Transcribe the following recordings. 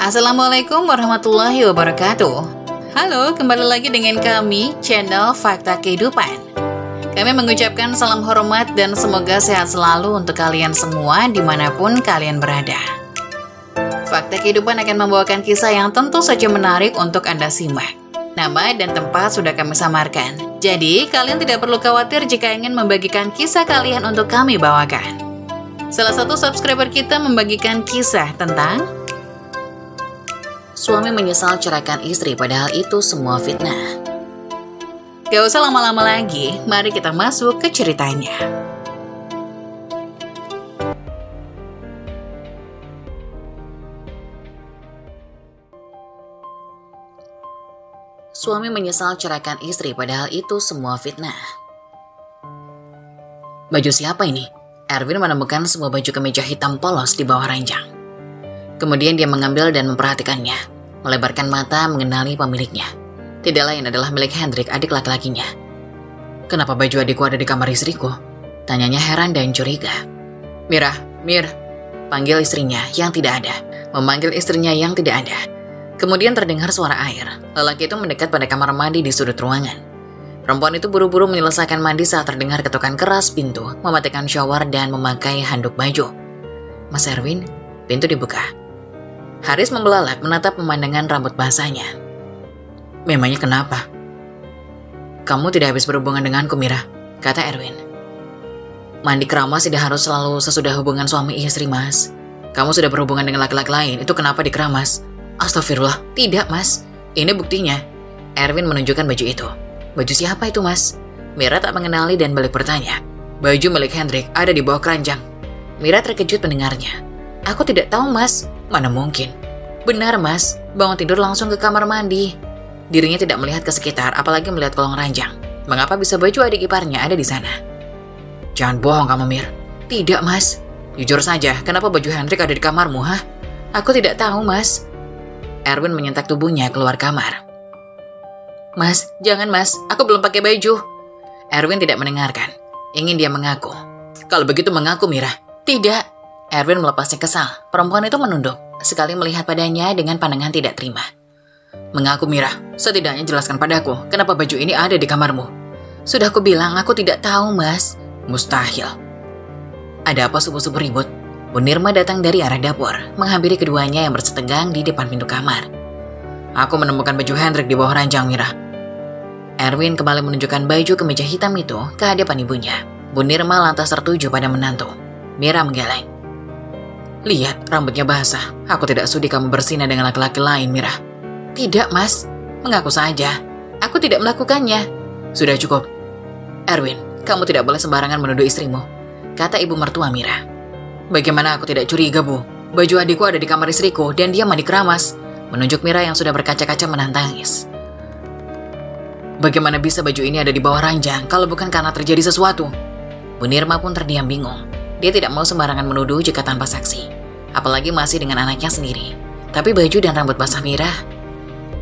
Assalamualaikum warahmatullahi wabarakatuh. Halo, kembali lagi dengan kami, channel Fakta Kehidupan. Kami mengucapkan salam hormat dan semoga sehat selalu untuk kalian semua dimanapun kalian berada. Fakta Kehidupan akan membawakan kisah yang tentu saja menarik untuk Anda simak. Nama dan tempat sudah kami samarkan. Jadi, kalian tidak perlu khawatir jika ingin membagikan kisah kalian untuk kami bawakan. Salah satu subscriber kita membagikan kisah tentang suami menyesal ceraikan istri padahal itu semua fitnah. Gak usah lama-lama lagi, mari kita masuk ke ceritanya. Suami menyesal ceraikan istri padahal itu semua fitnah. Baju siapa ini? Erwin menemukan sebuah baju kemeja hitam polos di bawah ranjang. Kemudian dia mengambil dan memperhatikannya, melebarkan mata mengenali pemiliknya. Tidak lain adalah milik Hendrik, adik laki-lakinya. Kenapa baju adikku ada di kamar istriku? Tanyanya heran dan curiga. Mir, panggil istrinya yang tidak ada, memanggil istrinya yang tidak ada. Kemudian terdengar suara air. Lelaki itu mendekat pada kamar mandi di sudut ruangan. Perempuan itu buru-buru menyelesaikan mandi saat terdengar ketukan keras pintu, mematikan shower dan memakai handuk baju. Mas Erwin, pintu dibuka. Haris membelalak menatap pemandangan rambut basahnya. Memangnya kenapa? Kamu tidak habis berhubungan denganku, Mira, kata Erwin. Mandi keramas tidak harus selalu sesudah hubungan suami istri, Mas. Kamu sudah berhubungan dengan laki-laki lain, itu kenapa dikeramas? Astagfirullah, tidak, Mas. Ini buktinya. Erwin menunjukkan baju itu. Baju siapa itu, Mas? Mira tak mengenali dan balik bertanya. Baju milik Hendrik ada di bawah keranjang. Mira terkejut mendengarnya. Aku tidak tahu, Mas. Mana mungkin? Benar, Mas. Bangun tidur langsung ke kamar mandi. Dirinya tidak melihat ke sekitar, apalagi melihat kolong ranjang. Mengapa bisa baju adik iparnya ada di sana? Jangan bohong kamu, Mir. Tidak, Mas. Jujur saja, kenapa baju Hendrik ada di kamarmu, hah? Aku tidak tahu, Mas. Erwin menyentak tubuhnya keluar kamar. Mas, jangan, Mas. Aku belum pakai baju. Erwin tidak mendengarkan. Ingin dia mengaku. Kalau begitu mengaku, Mira. Tidak. Erwin melepasnya kesal. Perempuan itu menunduk, sekali melihat padanya dengan pandangan tidak terima. Mengaku, Mira. Setidaknya jelaskan padaku, kenapa baju ini ada di kamarmu. Sudah aku bilang, aku tidak tahu, Mas. Mustahil. Ada apa subuh-subuh ribut? Bu Nirma datang dari arah dapur, menghampiri keduanya yang bersetegang di depan pintu kamar. Aku menemukan baju Hendrik di bawah ranjang, Mira. Erwin kembali menunjukkan baju kemeja hitam itu ke hadapan ibunya. Bu Nirma lantas tertuju pada menantu. Mira menggeleng. Lihat, rambutnya basah. Aku tidak sudi kamu berzina dengan laki-laki lain, Mira. Tidak, Mas. Mengaku saja. Aku tidak melakukannya. Sudah cukup. Erwin, kamu tidak boleh sembarangan menuduh istrimu, kata ibu mertua Mira. Bagaimana aku tidak curiga, Bu? Baju adikku ada di kamar istriku dan dia mandi keramas. Menunjuk Mira yang sudah berkaca-kaca menahan tangis. Bagaimana bisa baju ini ada di bawah ranjang kalau bukan karena terjadi sesuatu? Bu Nirma pun terdiam bingung. Dia tidak mau sembarangan menuduh jika tanpa saksi. Apalagi masih dengan anaknya sendiri. Tapi baju dan rambut basah Mira.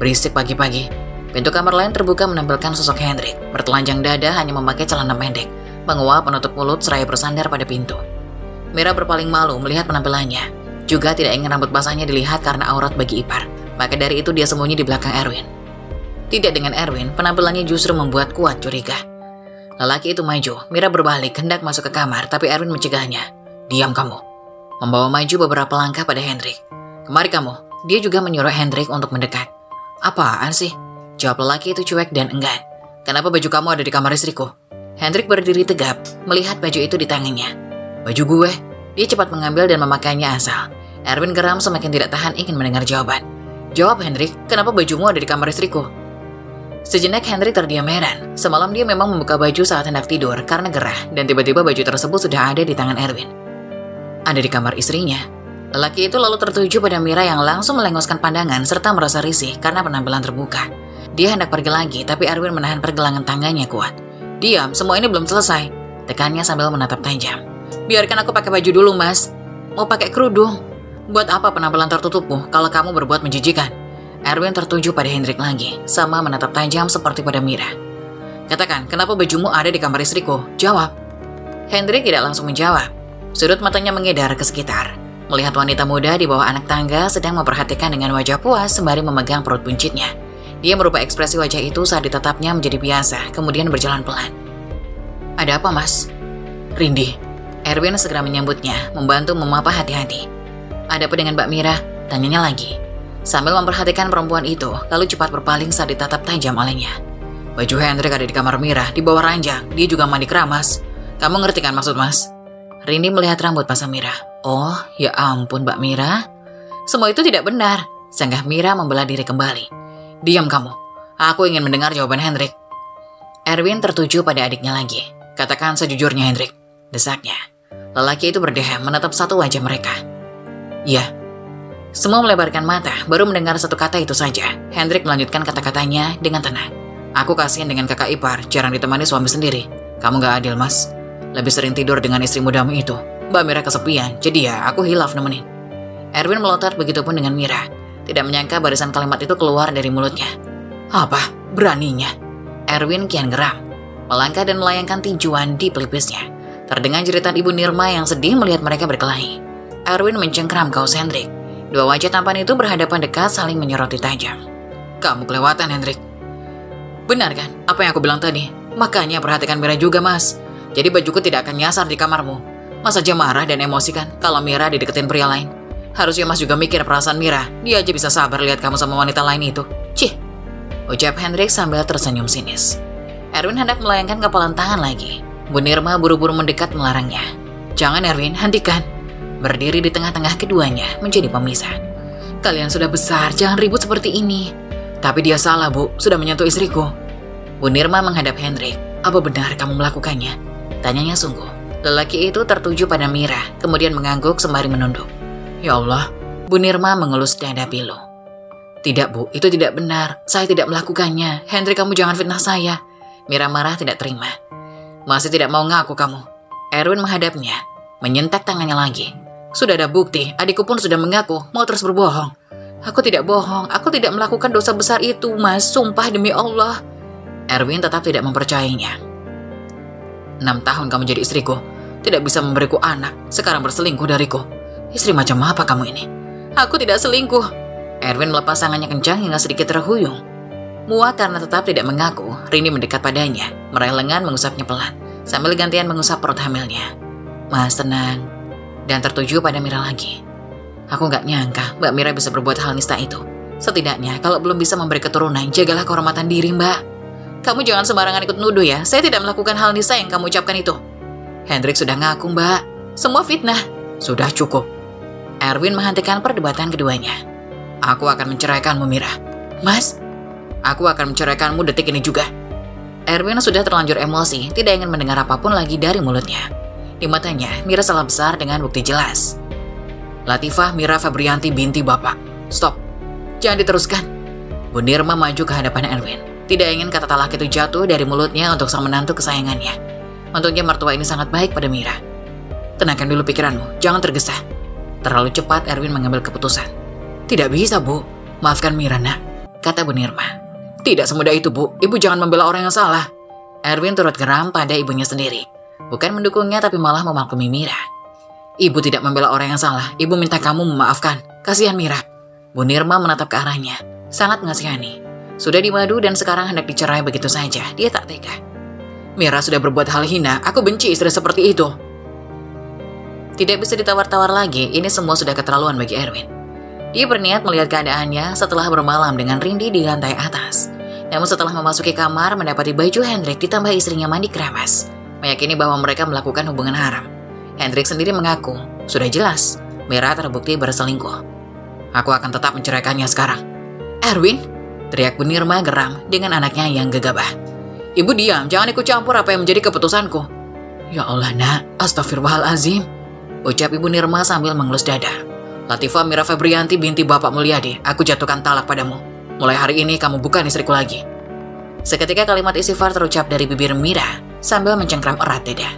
Berisik pagi-pagi. Pintu kamar lain terbuka menampilkan sosok Hendrik. Bertelanjang dada hanya memakai celana pendek. Menguap penutup mulut seraya bersandar pada pintu. Mira berpaling malu melihat penampilannya. Juga tidak ingin rambut basahnya dilihat karena aurat bagi ipar. Maka dari itu dia sembunyi di belakang Erwin. Tidak dengan Erwin, penampilannya justru membuat kuat curiga. Lelaki itu maju, Mira berbalik hendak masuk ke kamar, tapi Erwin mencegahnya. Diam kamu. Membawa maju beberapa langkah pada Hendrik. Kemari kamu. Dia juga menyuruh Hendrik untuk mendekat. Apaan sih? Jawab lelaki itu cuek dan enggan. Kenapa baju kamu ada di kamar istriku? Hendrik berdiri tegap, melihat baju itu di tangannya. Baju gue? Dia cepat mengambil dan memakainya asal. Erwin geram semakin tidak tahan ingin mendengar jawaban. Jawab, Hendrik, kenapa bajumu ada di kamar istriku? Sejenak Hendrik terdiam heran. Semalam dia memang membuka baju saat hendak tidur karena gerah, dan tiba-tiba baju tersebut sudah ada di tangan Erwin. Ada di kamar istrinya. Lelaki itu lalu tertuju pada Mira yang langsung melengoskan pandangan serta merasa risih karena penampilan terbuka. Dia hendak pergi lagi, tapi Erwin menahan pergelangan tangannya kuat. Diam, semua ini belum selesai. Tekannya sambil menatap tajam. Biarkan aku pakai baju dulu, Mas. Mau pakai kerudung. Buat apa penampilan tertutupmu kalau kamu berbuat menjijikan? Erwin tertuju pada Hendrik lagi, sama menatap tajam seperti pada Mira. Katakan, kenapa bajumu ada di kamar istriku? Jawab. Hendrik tidak langsung menjawab. Sudut matanya mengedar ke sekitar. melihat wanita muda di bawah anak tangga sedang memperhatikan dengan wajah puas sembari memegang perut buncitnya. Dia merubah ekspresi wajah itu saat ditatapnya menjadi biasa, kemudian berjalan pelan. "Ada apa, Mas?" "Rindi." Erwin segera menyambutnya, membantu memapa hati-hati. "Ada apa dengan Mbak Mira?" tanyanya lagi, sambil memperhatikan perempuan itu, lalu cepat berpaling saat ditatap tajam olehnya. "Baju Hendrik ada di kamar Mira, di bawah ranjang. Dia juga mandi keramas. Kamu ngerti kan maksud Mas?" Rindi melihat rambut pasang Mira. "Oh, ya ampun Mbak Mira. Semua itu tidak benar," sanggah Mira membela diri kembali. "Diam kamu. Aku ingin mendengar jawaban Hendrik." Erwin tertuju pada adiknya lagi. "Katakan sejujurnya Hendrik," desaknya. Lelaki itu berdehem menatap satu wajah mereka. "Ya." Semua melebarkan mata, baru mendengar satu kata itu saja. Hendrik melanjutkan kata-katanya dengan tenang. "Aku kasihan dengan kakak ipar, jarang ditemani suami sendiri. Kamu gak adil, Mas. Lebih sering tidur dengan istri mudamu itu. Mbak Mira kesepian, jadi ya aku hilaf nemenin." Erwin melotot, begitupun dengan Mira. Tidak menyangka barisan kalimat itu keluar dari mulutnya. "Apa? Beraninya?" Erwin kian geram, melangkah dan melayangkan tinjuan di pelipisnya. Terdengar jeritan Ibu Nirma yang sedih melihat mereka berkelahi. Erwin mencengkram kaos Hendrik. Dua wajah tampan itu berhadapan dekat saling menyoroti tajam. "Kamu kelewatan, Hendrik." "Benar kan apa yang aku bilang tadi? Makanya perhatikan Mira juga, Mas. Jadi bajuku tidak akan nyasar di kamarmu. Mas aja marah dan emosi kan kalau Mira dideketin pria lain. Harusnya Mas juga mikir perasaan Mira. Dia aja bisa sabar lihat kamu sama wanita lain itu. Cih," ucap Hendrik sambil tersenyum sinis. Erwin hendak melayangkan kepalan tangan lagi. Bu Nirma buru-buru mendekat melarangnya. "Jangan Erwin, hentikan." Berdiri di tengah-tengah keduanya menjadi pemisah. "Kalian sudah besar, jangan ribut seperti ini." "Tapi dia salah, Bu, sudah menyentuh istriku." Bu Nirma menghadap Hendrik. "Apa benar kamu melakukannya?" tanyanya sungguh. Lelaki itu tertuju pada Mira, kemudian mengangguk sembari menunduk. "Ya Allah." Bu Nirma mengelus dada pilu. "Tidak, Bu, itu tidak benar. Saya tidak melakukannya. Hendrik, kamu jangan fitnah saya." Mira marah tidak terima. "Masih tidak mau ngaku kamu?" Erwin menghadapnya, menyentak tangannya lagi. "Sudah ada bukti, adikku pun sudah mengaku, mau terus berbohong." "Aku tidak bohong, aku tidak melakukan dosa besar itu, Mas, sumpah demi Allah." Erwin tetap tidak mempercayainya. 6 tahun kamu jadi istriku, tidak bisa memberiku anak, sekarang berselingkuh dariku. Istri macam apa kamu ini?" "Aku tidak selingkuh." Erwin melepas tangannya kencang hingga sedikit terhuyung. Muak karena tetap tidak mengaku, Rini mendekat padanya, meraih lengan mengusapnya pelan, sambil gantian mengusap perut hamilnya. "Mas, tenang." Dan tertuju pada Mira lagi. "Aku gak nyangka Mbak Mira bisa berbuat hal nista itu. Setidaknya kalau belum bisa memberi keturunan, jagalah kehormatan diri, Mbak." "Kamu jangan sembarangan ikut nuduh ya, saya tidak melakukan hal nista yang kamu ucapkan itu." "Hendrik sudah ngaku, Mbak. Semua fitnah." "Sudah cukup." Erwin menghentikan perdebatan keduanya. "Aku akan menceraikanmu, Mira." "Mas?" "Aku akan menceraikanmu detik ini juga." Erwin sudah terlanjur emosi, tidak ingin mendengar apapun lagi dari mulutnya. Di matanya, Mira salah besar dengan bukti jelas. "Latifah Mira Febrianti binti Bapak. Stop. Jangan diteruskan." Bu Nirma maju ke hadapan Erwin. Tidak ingin kata talak itu jatuh dari mulutnya untuk sang menantu kesayangannya. Untungnya mertua ini sangat baik pada Mira. "Tenangkan dulu pikiranmu, jangan tergesa." Terlalu cepat Erwin mengambil keputusan. "Tidak bisa, Bu. Maafkan Mira, nak," kata Bu Nirma. "Tidak semudah itu, Bu. Ibu jangan membela orang yang salah." Erwin turut geram pada ibunya sendiri. Bukan mendukungnya tapi malah memaklumi Mira. "Ibu tidak membela orang yang salah. Ibu minta kamu memaafkan. Kasihan Mira." Bu Nirma menatap ke arahnya. Sangat mengasihani. Sudah dimadu dan sekarang hendak dicerai begitu saja. Dia tak tega. "Mira sudah berbuat hal hina. Aku benci istri seperti itu." Tidak bisa ditawar-tawar lagi. Ini semua sudah keterlaluan bagi Erwin. Dia berniat melihat keadaannya setelah bermalam dengan Rindi di lantai atas. Namun setelah memasuki kamar, mendapati baju Hendrik ditambah istrinya mandi keramas, meyakini bahwa mereka melakukan hubungan haram. Hendrik sendiri mengaku, sudah jelas, Mira terbukti berselingkuh. "Aku akan tetap menceraikannya sekarang." "Erwin!" teriak Bu Nirma geram dengan anaknya yang gegabah. "Ibu diam, jangan ikut campur apa yang menjadi keputusanku." "Ya Allah, nak, astagfirullahalazim," ucap Ibu Nirma sambil mengelus dada. "Latifah Mira Febrianti binti Bapak Mulyadi, aku jatuhkan talak padamu. Mulai hari ini kamu bukan istriku lagi." Seketika kalimat istighfar terucap dari bibir Mira sambil mencengkram erat dada.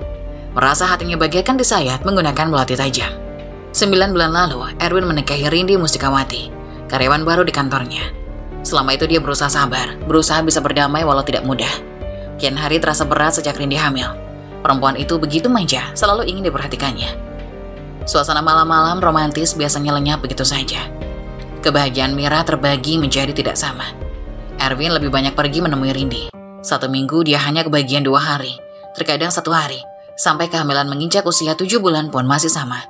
Merasa hatinya bagaikan disayat menggunakan melati tajam. 9 bulan lalu, Erwin menikahi Rindi Mustikawati, karyawan baru di kantornya. Selama itu dia berusaha sabar, berusaha bisa berdamai walau tidak mudah. Kian hari terasa berat sejak Rindi hamil. Perempuan itu begitu manja, selalu ingin diperhatikannya. Suasana malam-malam romantis biasanya lenyap begitu saja. Kebahagiaan Mira terbagi menjadi tidak sama. Erwin lebih banyak pergi menemui Rindy. 1 minggu dia hanya kebagian 2 hari, terkadang 1 hari, sampai kehamilan menginjak usia 7 bulan pun masih sama.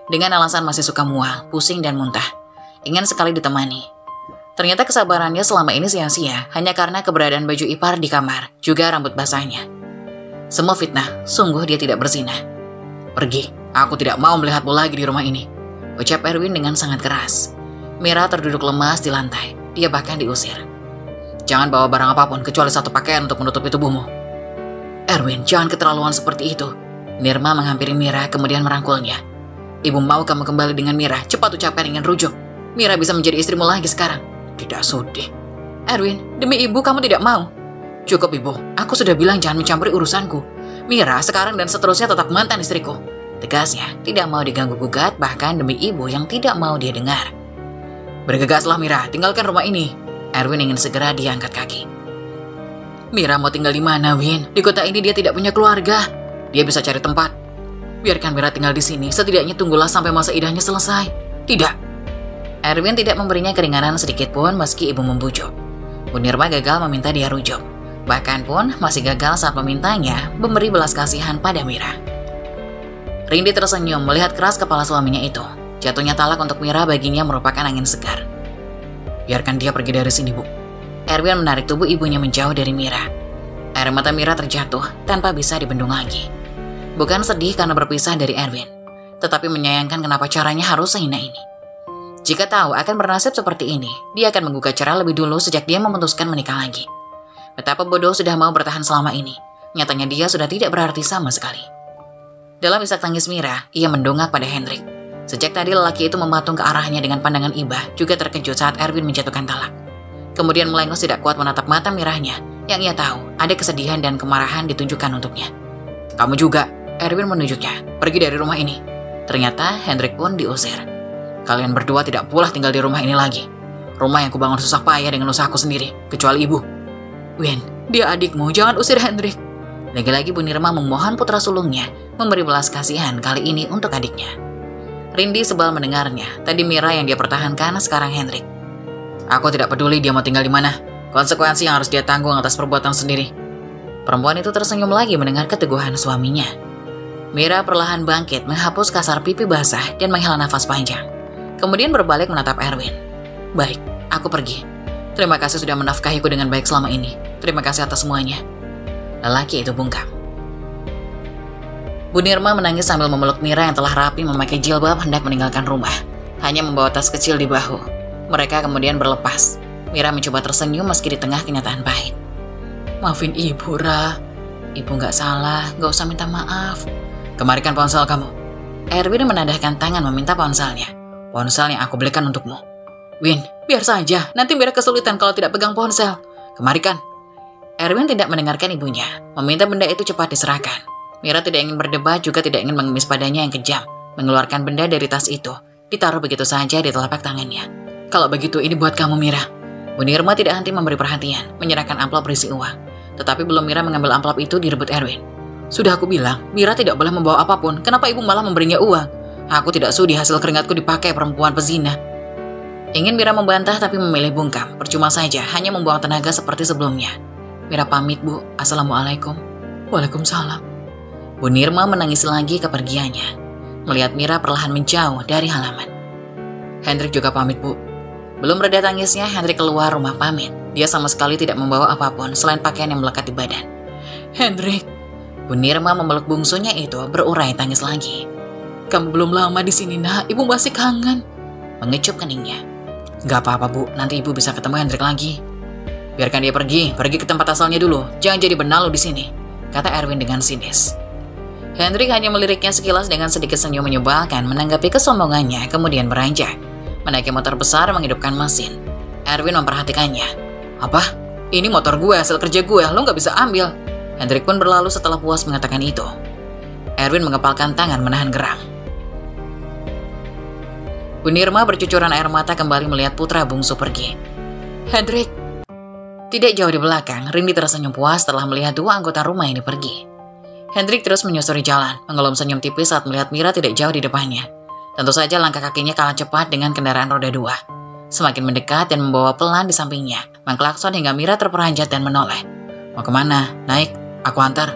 Dengan alasan masih suka mual, pusing dan muntah. Ingin sekali ditemani. Ternyata kesabarannya selama ini sia-sia, hanya karena keberadaan baju ipar di kamar, juga rambut basahnya. Semua fitnah, sungguh dia tidak berzina. Pergi, aku tidak mau melihatmu lagi di rumah ini, ucap Erwin dengan sangat keras. Mira terduduk lemas di lantai, dia bahkan diusir. Jangan bawa barang apapun kecuali 1 pakaian untuk menutupi tubuhmu. Erwin, jangan keterlaluan seperti itu. Nirma menghampiri Mira kemudian merangkulnya. Ibu mau kamu kembali dengan Mira, cepat ucapkan ingin rujuk. Mira bisa menjadi istrimu lagi sekarang. Tidak sudi. Erwin, demi ibu kamu tidak mau. Cukup ibu, aku sudah bilang jangan mencampuri urusanku. Mira sekarang dan seterusnya tetap mantan istriku. Tegasnya, tidak mau diganggu-gugat bahkan demi ibu yang tidak mau dia dengar. Bergegaslah Mira, tinggalkan rumah ini. Erwin ingin segera diangkat kaki. Mira mau tinggal di mana, Win? Di kota ini dia tidak punya keluarga. Dia bisa cari tempat. Biarkan Mira tinggal di sini, setidaknya tunggulah sampai masa idahnya selesai. Tidak. Erwin tidak memberinya keringanan sedikit pun meski ibu membujuk. Bu Nirma gagal meminta dia rujuk. Bahkan pun masih gagal saat memintanya memberi belas kasihan pada Mira. Rindy tersenyum melihat keras kepala suaminya itu. Jatuhnya talak untuk Mira baginya merupakan angin segar. Biarkan dia pergi dari sini, Bu. Erwin menarik tubuh ibunya menjauh dari Mira. Air mata Mira terjatuh tanpa bisa dibendung lagi. Bukan sedih karena berpisah dari Erwin, tetapi menyayangkan kenapa caranya harus sehina ini. Jika tahu akan bernasib seperti ini, dia akan menggugat cerai lebih dulu sejak dia memutuskan menikah lagi. Betapa bodoh sudah mau bertahan selama ini. Nyatanya dia sudah tidak berarti sama sekali. Dalam isak tangis Mira, ia mendongak pada Hendrik. Sejak tadi lelaki itu mematung ke arahnya dengan pandangan iba, juga terkejut saat Erwin menjatuhkan talak. Kemudian melengos tidak kuat menatap mata Miranya, yang ia tahu ada kesedihan dan kemarahan ditunjukkan untuknya. Kamu juga, Erwin menunjuknya, pergi dari rumah ini. Ternyata Hendrik pun diusir. Kalian berdua tidak pula tinggal di rumah ini lagi. Rumah yang kubangun susah payah dengan usahaku sendiri, kecuali ibu. Win, dia adikmu, jangan usir Hendrik. Lagi-lagi Bu Nirma memohon putra sulungnya memberi belas kasihan kali ini untuk adiknya. Rindy sebal mendengarnya. Tadi Mira yang dia pertahankan, sekarang Hendrik. Aku tidak peduli dia mau tinggal di mana. Konsekuensi yang harus dia tanggung atas perbuatan sendiri. Perempuan itu tersenyum lagi mendengar keteguhan suaminya. Mira perlahan bangkit, menghapus kasar pipi basah dan menghela nafas panjang. Kemudian berbalik menatap Erwin. Baik, aku pergi. Terima kasih sudah menafkahiku dengan baik selama ini. Terima kasih atas semuanya. Lelaki itu bungkam. Bu Nirma menangis sambil memeluk Mira yang telah rapi memakai jilbab hendak meninggalkan rumah. Hanya membawa tas kecil di bahu. Mereka kemudian berlepas. Mira mencoba tersenyum meski di tengah kenyataan pahit. Maafin ibu, Ra. Ibu gak salah, gak usah minta maaf. Kemarikan ponsel kamu. Erwin menadahkan tangan meminta ponselnya. Ponsel yang aku belikan untukmu. Win, biar saja. Nanti Mira kesulitan kalau tidak pegang ponsel. Kemarikan. Erwin tidak mendengarkan ibunya. Meminta benda itu cepat diserahkan. Mira tidak ingin berdebat, juga tidak ingin mengemis padanya yang kejam. Mengeluarkan benda dari tas itu, ditaruh begitu saja di telapak tangannya. Kalau begitu, ini buat kamu, Mira. Bu Nirma tidak henti memberi perhatian, menyerahkan amplop berisi uang. Tetapi belum Mira mengambil amplop itu, direbut Erwin. Sudah aku bilang, Mira tidak boleh membawa apapun. Kenapa ibu malah memberinya uang? Aku tidak sudi hasil keringatku dipakai perempuan pezina. Ingin Mira membantah tapi memilih bungkam. Percuma saja, hanya membuang tenaga seperti sebelumnya. Mira pamit, Bu. Assalamualaikum. Waalaikumsalam. Bu Nirma menangis lagi kepergiannya. Melihat Mira perlahan menjauh dari halaman. Hendrik juga pamit, Bu. Belum reda tangisnya, Hendrik keluar rumah pamit. Dia sama sekali tidak membawa apapun selain pakaian yang melekat di badan. Hendrik. Bu Nirma memeluk bungsunya itu berurai tangis lagi. Kamu belum lama di sini, Nak. Ibu masih kangen. Mengecup keningnya. Gak apa-apa, Bu. Nanti ibu bisa ketemu Hendrik lagi. Biarkan dia pergi ke tempat asalnya dulu. Jangan jadi benalu di sini, kata Erwin dengan sinis. Hendrik hanya meliriknya sekilas dengan sedikit senyum menyebalkan menanggapi kesombongannya, kemudian beranjak. Menaiki motor besar menghidupkan mesin. Erwin memperhatikannya. Apa? Ini motor gue, hasil kerja gue, lo gak bisa ambil. Hendrik pun berlalu setelah puas mengatakan itu. Erwin mengepalkan tangan menahan geram. Bu Nirma bercucuran air mata kembali melihat putra bungsu pergi. Hendrik. Tidak jauh di belakang, Rindy tersenyum puas setelah melihat dua anggota rumah ini pergi. Hendrik terus menyusuri jalan, mengelum senyum tipis saat melihat Mira tidak jauh di depannya. Tentu saja langkah kakinya kalah cepat dengan kendaraan roda 2. Semakin mendekat dan membawa pelan di sampingnya, mengklakson hingga Mira terperanjat dan menoleh. Mau kemana? Naik, aku antar.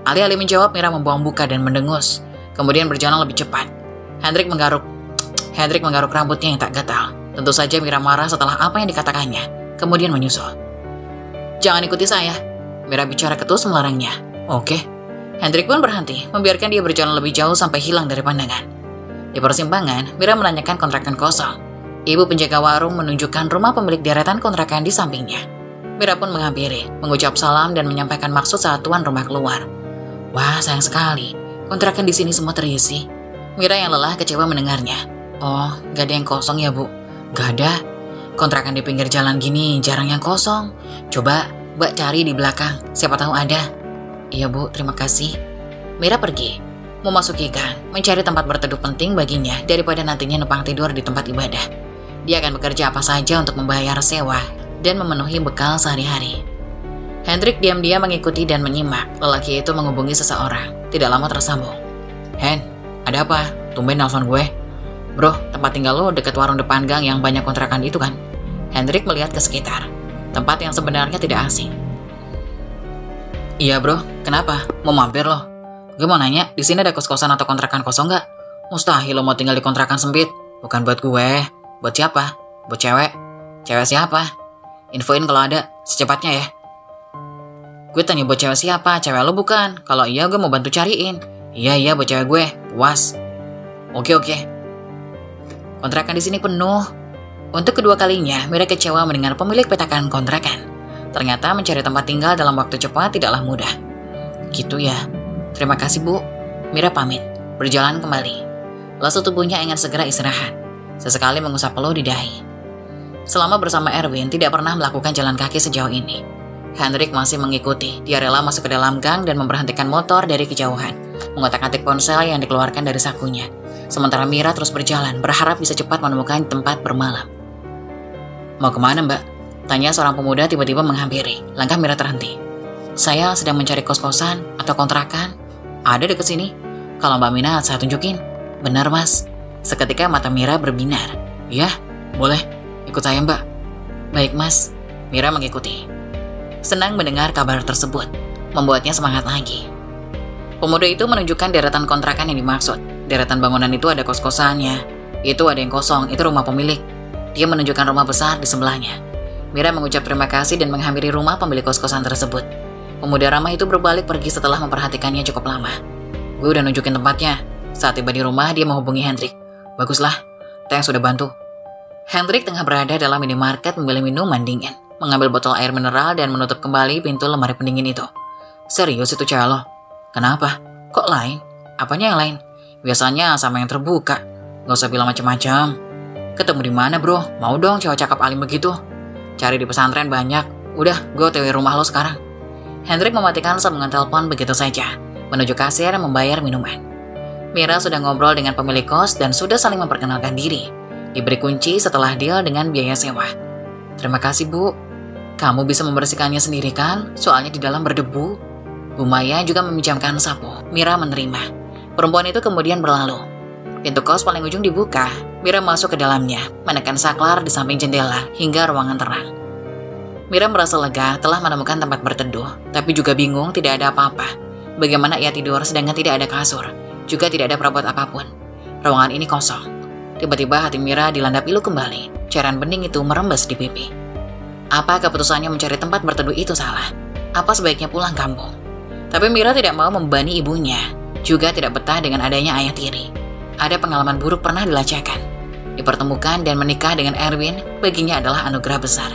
Alih-alih menjawab, Mira membuang muka dan mendengus, kemudian berjalan lebih cepat. Hendrik menggaruk rambutnya yang tak gatal. Tentu saja Mira marah setelah apa yang dikatakannya, kemudian menyusul. Jangan ikuti saya, Mira bicara ketus melarangnya. Oke. Hendrik pun berhenti, membiarkan dia berjalan lebih jauh sampai hilang dari pandangan. Di persimpangan, Mira menanyakan kontrakan kosong. Ibu penjaga warung menunjukkan rumah pemilik deretan kontrakan di sampingnya. Mira pun menghampiri, mengucap salam dan menyampaikan maksud saat tuan rumah keluar. Wah, sayang sekali, kontrakan di sini semua terisi. Mira yang lelah kecewa mendengarnya. Oh, gak ada yang kosong ya, Bu? Gak ada. Kontrakan di pinggir jalan gini jarang yang kosong. Coba Mbak cari di belakang, siapa tahu ada. Iya, Bu, terima kasih. Mira pergi, memasuki gang, mencari tempat berteduh penting baginya daripada nantinya numpang tidur di tempat ibadah. Dia akan bekerja apa saja untuk membayar sewa dan memenuhi bekal sehari-hari. Hendrik diam-diam mengikuti dan menyimak. Lelaki itu menghubungi seseorang. Tidak lama tersambung. Hen, ada apa? Tumben nelfon gue. Bro, tempat tinggal lo dekat warung depan gang yang banyak kontrakan itu kan? Hendrik melihat ke sekitar. Tempat yang sebenarnya tidak asing. Iya bro, kenapa? Mau mampir lo? Gue mau nanya, di sini ada kos-kosan atau kontrakan kosong nggak? Mustahil lo mau tinggal di kontrakan sempit. Bukan buat gue. Buat siapa? Buat cewek? Cewek siapa? Infoin kalau ada, secepatnya ya. Gue tanya buat cewek siapa, cewek lo bukan. Kalau iya gue mau bantu cariin. Iya buat cewek gue, puas. Oke. Kontrakan di sini penuh. Untuk kedua kalinya, Mira kecewa mendengar pemilik petakan kontrakan. Ternyata mencari tempat tinggal dalam waktu cepat tidaklah mudah. Gitu ya. Terima kasih Bu. Mira pamit, berjalan kembali. Lesu tubuhnya ingin segera istirahat. Sesekali mengusap peluh di dahi. Selama bersama Erwin, tidak pernah melakukan jalan kaki sejauh ini. Hendrik masih mengikuti. Dia rela masuk ke dalam gang dan memberhentikan motor dari kejauhan, mengotak-atik ponsel yang dikeluarkan dari sakunya. Sementara Mira terus berjalan, berharap bisa cepat menemukan tempat bermalam. Mau kemana Mbak? Tanya seorang pemuda tiba-tiba menghampiri. Langkah Mira terhenti. Saya sedang mencari kos-kosan atau kontrakan. Ada dekat sini. Kalau Mbak minat, saya tunjukin. Benar Mas. Seketika mata Mira berbinar. Ya, boleh. Ikut saya Mbak. Baik Mas. Mira mengikuti. Senang mendengar kabar tersebut. Membuatnya semangat lagi. Pemuda itu menunjukkan deretan kontrakan yang dimaksud. Deretan bangunan itu ada kos-kosannya. Itu ada yang kosong, itu rumah pemilik. Dia menunjukkan rumah besar di sebelahnya. Mira mengucap terima kasih dan menghampiri rumah pemilik kos-kosan tersebut. Pemuda ramah itu berbalik pergi setelah memperhatikannya cukup lama. Gue udah nunjukin tempatnya. Saat tiba di rumah, dia menghubungi Hendrik. Baguslah, thanks sudah bantu. Hendrik tengah berada dalam minimarket membeli minuman dingin, mengambil botol air mineral dan menutup kembali pintu lemari pendingin itu. Serius itu cewek lo? Kenapa? Kok lain? Apanya yang lain? Biasanya sama yang terbuka. Gak usah bilang macam-macam. Ketemu di mana bro? Mau dong cewek cakep alim begitu? Cari di pesantren banyak. Udah, gue otw rumah lo sekarang. Hendrik mematikan sambungan telepon begitu saja, menuju kasir membayar minuman. Mira sudah ngobrol dengan pemilik kos dan sudah saling memperkenalkan diri. Diberi kunci setelah deal dengan biaya sewa. Terima kasih Bu. Kamu bisa membersihkannya sendiri kan? Soalnya di dalam berdebu. Bu Maya juga meminjamkan sapu. Mira menerima. Perempuan itu kemudian berlalu. Pintu kos paling ujung dibuka. Mira masuk ke dalamnya, menekan saklar di samping jendela hingga ruangan terang. Mira merasa lega telah menemukan tempat berteduh, tapi juga bingung tidak ada apa-apa. Bagaimana ia tidur sedangkan tidak ada kasur, juga tidak ada perabot apapun. Ruangan ini kosong. Tiba-tiba hati Mira dilanda pilu kembali. Cairan bening itu merembes di pipi. Apa keputusannya mencari tempat berteduh itu salah? Apa sebaiknya pulang kampung? Tapi Mira tidak mau membebani ibunya, juga tidak betah dengan adanya ayah tiri. Ada pengalaman buruk pernah dilacakan. Dipertemukan dan menikah dengan Erwin baginya adalah anugerah besar.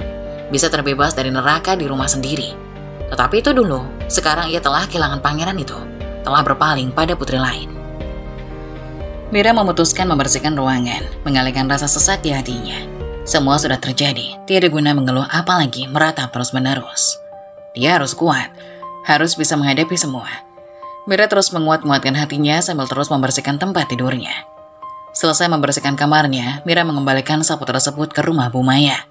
Bisa terbebas dari neraka di rumah sendiri. Tetapi itu dulu, sekarang ia telah kehilangan pangeran itu, telah berpaling pada putri lain. Mira memutuskan membersihkan ruangan, mengalihkan rasa sesak di hatinya. Semua sudah terjadi, tiada guna mengeluh apalagi meratap terus-menerus. Dia harus kuat, harus bisa menghadapi semua. Mira terus menguat-nguatkan hatinya sambil terus membersihkan tempat tidurnya. Selesai membersihkan kamarnya, Mira mengembalikan sapu tersebut ke rumah Bu Maya.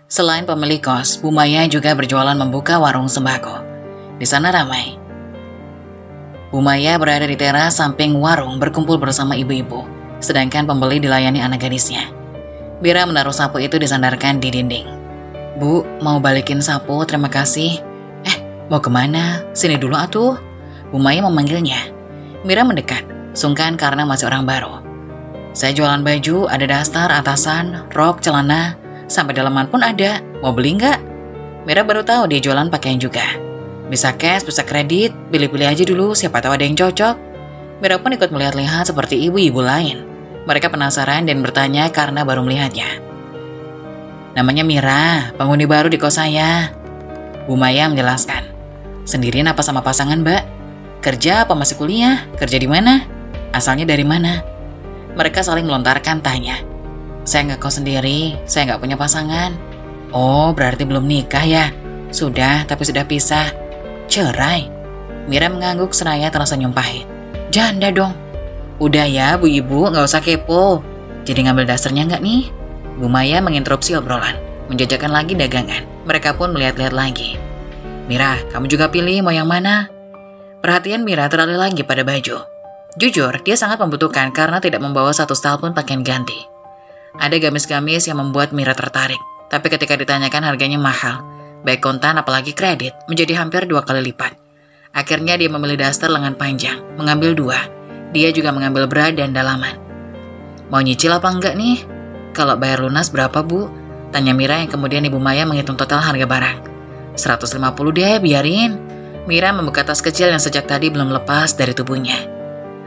Selain pemilik kos, Bu Maya juga berjualan membuka warung sembako. Di sana ramai. Bu Maya berada di teras samping warung berkumpul bersama ibu-ibu. sedangkan pembeli dilayani anak gadisnya. Mira menaruh sapu itu disandarkan di dinding. Bu, mau balikin sapu, terima kasih. Mau kemana? Sini dulu atuh. Bu Maya memanggilnya. Mira mendekat, sungkan karena masih orang baru. Saya jualan baju, ada daster, atasan, rok, celana, sampai dalaman pun ada. Mau beli nggak? Mira baru tahu dia jualan pakaian juga. Bisa cash, bisa kredit, pilih-pilih aja dulu, siapa tahu ada yang cocok. Mira pun ikut melihat-lihat seperti ibu-ibu lain. Mereka penasaran dan bertanya karena baru melihatnya. Namanya Mira, penghuni baru di kos saya. Bu Maya menjelaskan. Sendirian apa sama pasangan, Mbak? Kerja apa masih kuliah? Kerja di mana? Asalnya dari mana? Mereka saling melontarkan tanya. Saya nggak kos sendiri, saya nggak punya pasangan. Oh, berarti belum nikah ya? Sudah, tapi sudah pisah. Cerai. Mira mengangguk seraya tersenyum pahit. Janda dong. Udah ya, Bu Ibu, nggak usah kepo. Jadi ngambil dasarnya nggak nih? Bu Maya menginterupsi obrolan, menjajakan lagi dagangan. Mereka pun melihat-lihat lagi. Mira, kamu juga pilih mau yang mana? Perhatian Mira teralih lagi pada baju. Jujur, dia sangat membutuhkan karena tidak membawa satu style pun pakaian ganti. Ada gamis-gamis yang membuat Mira tertarik, tapi ketika ditanyakan harganya mahal, baik kontan apalagi kredit, menjadi hampir 2 kali lipat. Akhirnya dia memilih daster lengan panjang, mengambil 2. Dia juga mengambil bra dan dalaman. Mau nyicil apa enggak nih? Kalau bayar lunas berapa, Bu? Tanya Mira yang kemudian Ibu Maya menghitung total harga barang. 150 deh, biarin. Mira membuka tas kecil yang sejak tadi belum lepas dari tubuhnya.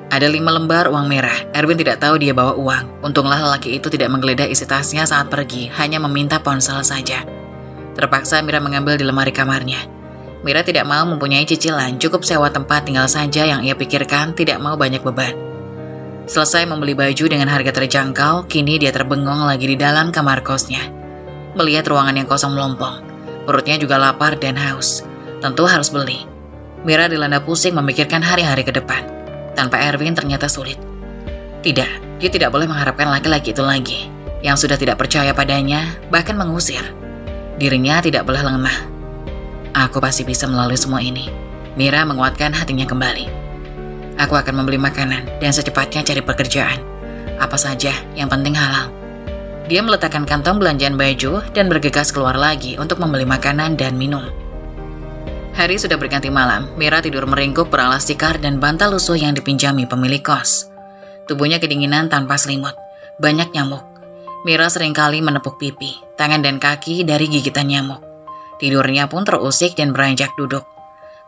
Ada 5 lembar uang merah. Erwin tidak tahu dia bawa uang. Untunglah lelaki itu tidak menggeledah isi tasnya saat pergi, hanya meminta ponsel saja. Terpaksa Mira mengambil di lemari kamarnya. Mira tidak mau mempunyai cicilan, cukup sewa tempat tinggal saja yang ia pikirkan tidak mau banyak beban. Selesai membeli baju dengan harga terjangkau, kini dia terbengong lagi di dalam kamar kosnya. Melihat ruangan yang kosong melompong, perutnya juga lapar dan haus. Tentu harus beli. Mira dilanda pusing memikirkan hari-hari ke depan. Tanpa Erwin ternyata sulit. Tidak, dia tidak boleh mengharapkan laki-laki itu lagi, yang sudah tidak percaya padanya, bahkan mengusir. Dirinya tidak boleh lemah. Aku pasti bisa melalui semua ini. Mira menguatkan hatinya kembali. Aku akan membeli makanan dan secepatnya cari pekerjaan. Apa saja, yang penting halal. Dia meletakkan kantong belanjaan baju dan bergegas keluar lagi untuk membeli makanan dan minum. Hari sudah berganti malam, Mira tidur meringkuk beralas tikar dan bantal lusuh yang dipinjami pemilik kos. Tubuhnya kedinginan tanpa selimut, banyak nyamuk. Mira seringkali menepuk pipi, tangan dan kaki dari gigitan nyamuk. Tidurnya pun terusik dan beranjak duduk.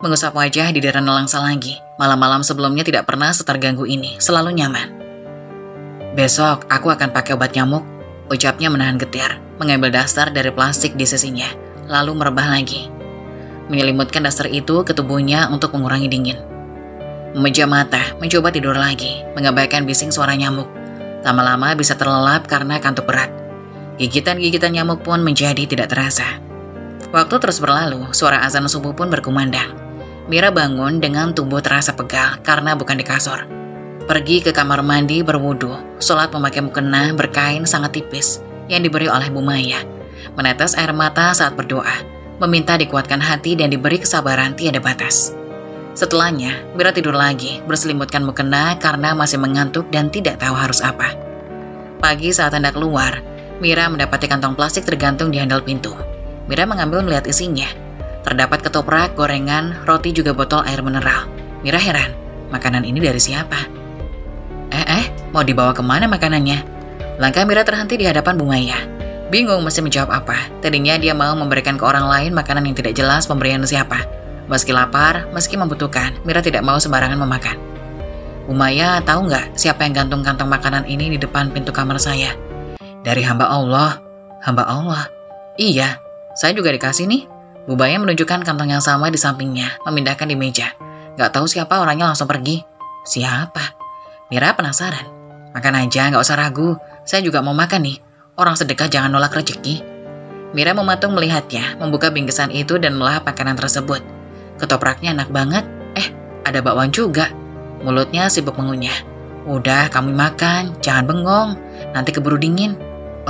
Mengusap wajah di daerah nelangsa lagi, malam-malam sebelumnya tidak pernah seterganggu ini, selalu nyaman. Besok aku akan pakai obat nyamuk, ucapnya menahan getir, mengambil daster dari plastik di sisinya, lalu merebah lagi. Menyelimutkan daster itu ke tubuhnya untuk mengurangi dingin. Memejam mata, mencoba tidur lagi, mengabaikan bising suara nyamuk. Lama-lama bisa terlelap karena kantuk berat. Gigitan-gigitan nyamuk pun menjadi tidak terasa. Waktu terus berlalu, suara azan subuh pun berkumandang. Mira bangun dengan tubuh terasa pegal karena bukan di kasur. Pergi ke kamar mandi berwudu, sholat memakai mukena berkain sangat tipis yang diberi oleh Bu Maya. Menetes air mata saat berdoa. Meminta dikuatkan hati dan diberi kesabaran tiada batas. Setelahnya, Mira tidur lagi, berselimutkan mukena karena masih mengantuk dan tidak tahu harus apa. Pagi saat hendak keluar, Mira mendapati kantong plastik tergantung di handle pintu. Mira mengambil melihat isinya. Terdapat ketoprak, gorengan, roti juga botol air mineral. Mira heran, makanan ini dari siapa? Mau dibawa kemana makanannya? Langkah Mira terhenti di hadapan Bu Maya. Bingung mesti menjawab apa. Tadinya dia mau memberikan ke orang lain makanan yang tidak jelas pemberian siapa. Meski lapar, meski membutuhkan, Mira tidak mau sembarangan memakan. Bu Maya tahu nggak siapa yang gantung kantong makanan ini di depan pintu kamar saya? Dari hamba Allah. Hamba Allah? Iya, saya juga dikasih nih. Bu Maya menunjukkan kantong yang sama di sampingnya, memindahkan di meja. Nggak tahu siapa orangnya langsung pergi. Siapa? Mira penasaran. Makan aja, nggak usah ragu. Saya juga mau makan nih. Orang sedekah jangan nolak rezeki. Mira mematung melihatnya, membuka bingkisan itu dan melahap makanan tersebut. Ketopraknya enak banget. Ada bakwan juga. Mulutnya sibuk mengunyah. Udah, kamu makan, jangan bengong. Nanti keburu dingin.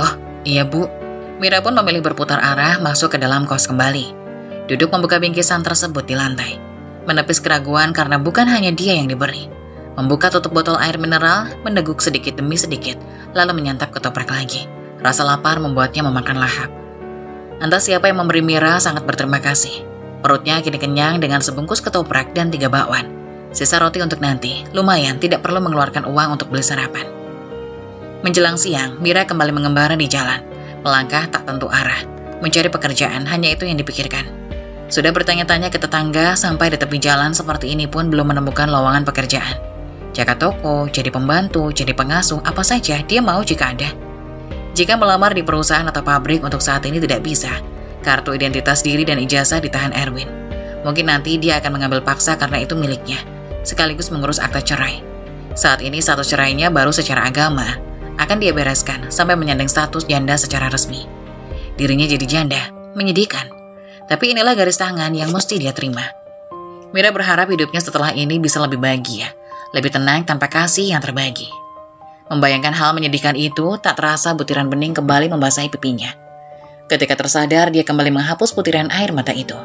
Oh, iya Bu. Mira pun memilih berputar arah masuk ke dalam kos kembali. Duduk membuka bingkisan tersebut di lantai. Menepis keraguan karena bukan hanya dia yang diberi. Membuka tutup botol air mineral, meneguk sedikit demi sedikit, lalu menyantap ketoprak lagi. Rasa lapar membuatnya memakan lahap. Entah siapa yang memberi Mira sangat berterima kasih. Perutnya kini kenyang dengan sebungkus ketoprak dan 3 bakwan. Sisa roti untuk nanti, lumayan tidak perlu mengeluarkan uang untuk beli sarapan. Menjelang siang, Mira kembali mengembara di jalan, melangkah tak tentu arah. Mencari pekerjaan hanya itu yang dipikirkan. Sudah bertanya-tanya ke tetangga sampai di tepi jalan seperti ini pun belum menemukan lowongan pekerjaan. Jaga toko, jadi pembantu, jadi pengasuh, apa saja dia mau jika ada. Jika melamar di perusahaan atau pabrik untuk saat ini tidak bisa, kartu identitas diri dan ijazah ditahan Erwin. Mungkin nanti dia akan mengambil paksa karena itu miliknya, sekaligus mengurus akta cerai. Saat ini status cerainya baru secara agama, akan dia bereskan sampai menyandang status janda secara resmi. Dirinya jadi janda, menyedihkan. Tapi inilah garis tangan yang mesti dia terima. Mira berharap hidupnya setelah ini bisa lebih bahagia, lebih tenang tanpa kasih yang terbagi. Membayangkan hal menyedihkan itu, tak terasa butiran bening kembali membasahi pipinya. Ketika tersadar, dia kembali menghapus butiran air mata itu.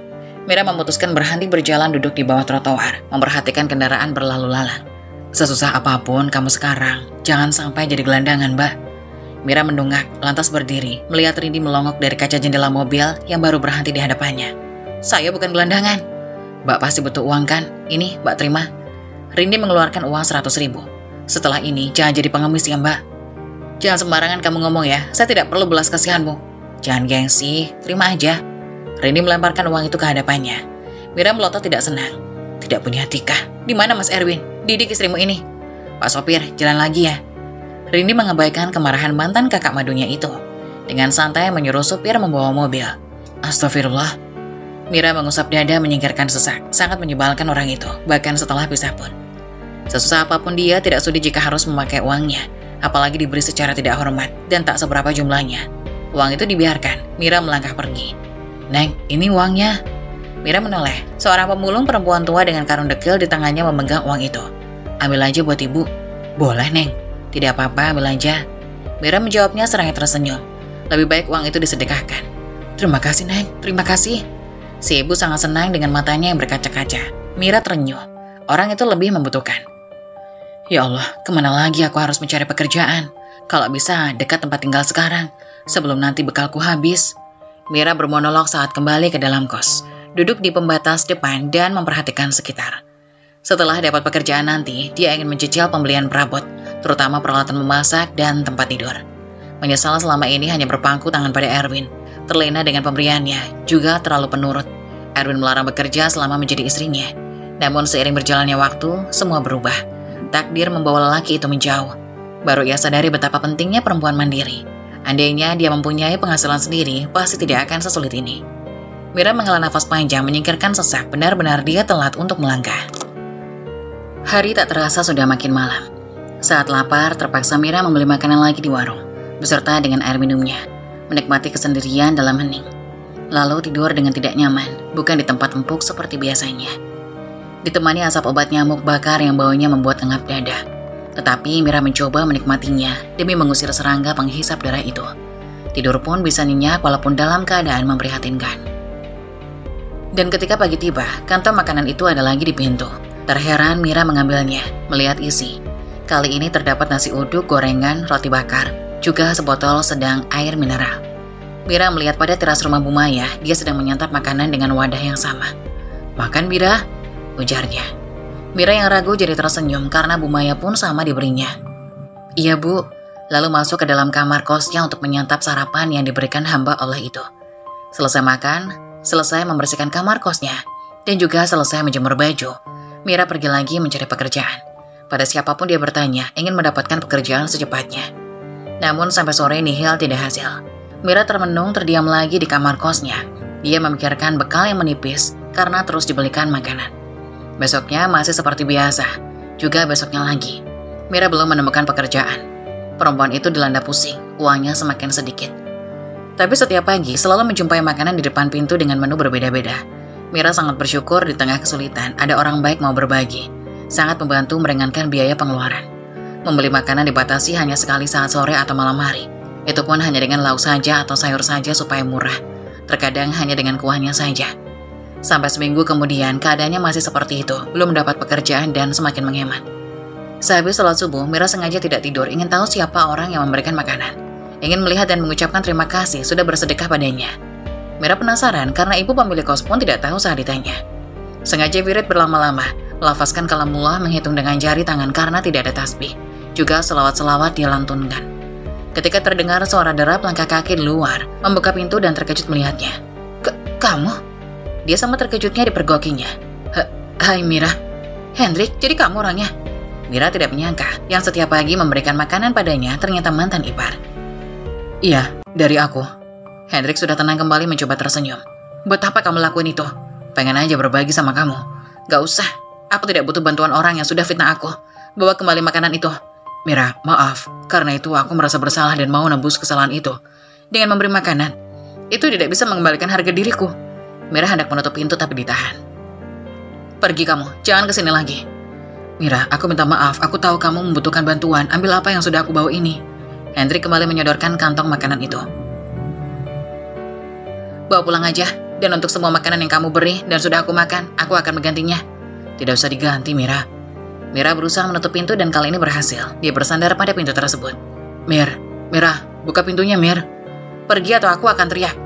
Mira memutuskan berhenti berjalan duduk di bawah trotoar, memperhatikan kendaraan berlalu lalang. Sesusah apapun kamu sekarang, jangan sampai jadi gelandangan, Mbak. Mira mendongak, lantas berdiri, melihat Rindi melongok dari kaca jendela mobil yang baru berhenti di hadapannya. Saya bukan gelandangan. Mbak pasti butuh uang kan? Ini, Mbak terima. Rindi mengeluarkan uang 100.000. Setelah ini, jangan jadi pengemis ya, Mbak. Jangan sembarangan kamu ngomong ya, saya tidak perlu belas kasihanmu. Jangan gengsi, terima aja. Rindi melemparkan uang itu ke hadapannya. Mira melotot tidak senang. Tidak punya etika. Di mana Mas Erwin? Didik istrimu ini. Pak sopir, jalan lagi ya. Rindi mengabaikan kemarahan mantan kakak madunya itu. Dengan santai menyuruh supir membawa mobil. Astagfirullah. Mira mengusap dada menyingkirkan sesak. Sangat menyebalkan orang itu, bahkan setelah pisah pun. Sesusah apapun dia tidak sudi jika harus memakai uangnya, apalagi diberi secara tidak hormat dan tak seberapa jumlahnya. Uang itu dibiarkan, Mira melangkah pergi. Neng, ini uangnya. Mira menoleh, seorang pemulung perempuan tua dengan karung dekil di tangannya memegang uang itu. Ambil aja buat ibu. Boleh, Neng. Tidak apa-apa, ambil aja. Mira menjawabnya seraya tersenyum. Lebih baik uang itu disedekahkan. Terima kasih, Neng. Terima kasih. Si ibu sangat senang dengan matanya yang berkaca-kaca. Mira terenyuh. Orang itu lebih membutuhkan. Ya Allah, kemana lagi aku harus mencari pekerjaan? Kalau bisa, dekat tempat tinggal sekarang, sebelum nanti bekalku habis. Mira bermonolog saat kembali ke dalam kos, duduk di pembatas depan dan memperhatikan sekitar. Setelah dapat pekerjaan nanti, dia ingin mencicil pembelian perabot, terutama peralatan memasak dan tempat tidur. Menyesal selama ini hanya berpangku tangan pada Erwin, terlena dengan pemberiannya, juga terlalu penurut. Erwin melarang bekerja selama menjadi istrinya. Namun seiring berjalannya waktu, semua berubah. Takdir membawa lelaki itu menjauh. Baru ia sadari betapa pentingnya perempuan mandiri. Andainya dia mempunyai penghasilan sendiri, pasti tidak akan sesulit ini. Mira menghela nafas panjang menyingkirkan sesak, benar-benar dia telat untuk melangkah. Hari tak terasa sudah makin malam. Saat lapar, terpaksa Mira membeli makanan lagi di warung, beserta dengan air minumnya, menikmati kesendirian dalam hening. Lalu tidur dengan tidak nyaman, bukan di tempat empuk seperti biasanya. Ditemani asap obat nyamuk bakar yang baunya membuat engap dada. Tetapi Mira mencoba menikmatinya demi mengusir serangga penghisap darah itu. Tidur pun bisa nyenyak walaupun dalam keadaan memprihatinkan. Dan ketika pagi tiba, kantong makanan itu ada lagi di pintu. Terheran Mira mengambilnya, melihat isi. Kali ini terdapat nasi uduk, gorengan, roti bakar, juga sebotol sedang air mineral. Mira melihat pada teras rumah Bu Maya, dia sedang menyantap makanan dengan wadah yang sama. Makan Mira, ujarnya. Mira yang ragu jadi tersenyum karena Bu Maya pun sama diberinya. Iya Bu, lalu masuk ke dalam kamar kosnya untuk menyantap sarapan yang diberikan hamba Allah itu. Selesai makan, selesai membersihkan kamar kosnya, dan juga selesai menjemur baju, Mira pergi lagi mencari pekerjaan. Pada siapapun dia bertanya, ingin mendapatkan pekerjaan secepatnya. Namun sampai sore nihil tidak hasil. Mira termenung terdiam lagi di kamar kosnya. Dia memikirkan bekal yang menipis karena terus dibelikan makanan. Besoknya masih seperti biasa, juga besoknya lagi. Mira belum menemukan pekerjaan. Perempuan itu dilanda pusing, uangnya semakin sedikit. Tapi setiap pagi selalu menjumpai makanan di depan pintu dengan menu berbeda-beda. Mira sangat bersyukur di tengah kesulitan ada orang baik mau berbagi. Sangat membantu meringankan biaya pengeluaran. Membeli makanan dibatasi hanya sekali saat sore atau malam hari. Itu pun hanya dengan lauk saja atau sayur saja supaya murah. Terkadang hanya dengan kuahnya saja. Sampai seminggu kemudian keadaannya masih seperti itu, belum mendapat pekerjaan dan semakin menghemat. Sehabis sholat subuh, Mira sengaja tidak tidur, ingin tahu siapa orang yang memberikan makanan. Ingin melihat dan mengucapkan terima kasih sudah bersedekah padanya. Mira penasaran karena ibu pemilik kos pun tidak tahu saat ditanya. Sengaja wirid berlama-lama, melafazkan kalamullah menghitung dengan jari tangan karena tidak ada tasbih. Juga selawat-selawat dia lantunkan. Ketika terdengar suara derap langkah kaki di luar, membuka pintu dan terkejut melihatnya. Kamu? Dia sama terkejutnya dipergokinya. Hai Mira. Hendrik, jadi kamu orangnya? Mira tidak menyangka yang setiap pagi memberikan makanan padanya ternyata mantan ipar. Iya, dari aku. Hendrik sudah tenang kembali mencoba tersenyum. Buat apa kamu lakuin itu? Pengen aja berbagi sama kamu. Gak usah, aku tidak butuh bantuan orang yang sudah fitnah aku. Bawa kembali makanan itu. Mira, maaf, karena itu aku merasa bersalah dan mau nebus kesalahan itu. Dengan memberi makanan, itu tidak bisa mengembalikan harga diriku. Mira hendak menutup pintu tapi ditahan. Pergi kamu, jangan kesini lagi. Mira, aku minta maaf, aku tahu kamu membutuhkan bantuan, ambil apa yang sudah aku bawa ini. Hendrik kembali menyodorkan kantong makanan itu. Bawa pulang aja, dan untuk semua makanan yang kamu beri dan sudah aku makan, aku akan menggantinya. Tidak usah diganti, Mira. Mira berusaha menutup pintu dan kali ini berhasil. Dia bersandar pada pintu tersebut. Mira, buka pintunya, Mir. Pergi atau aku akan teriak.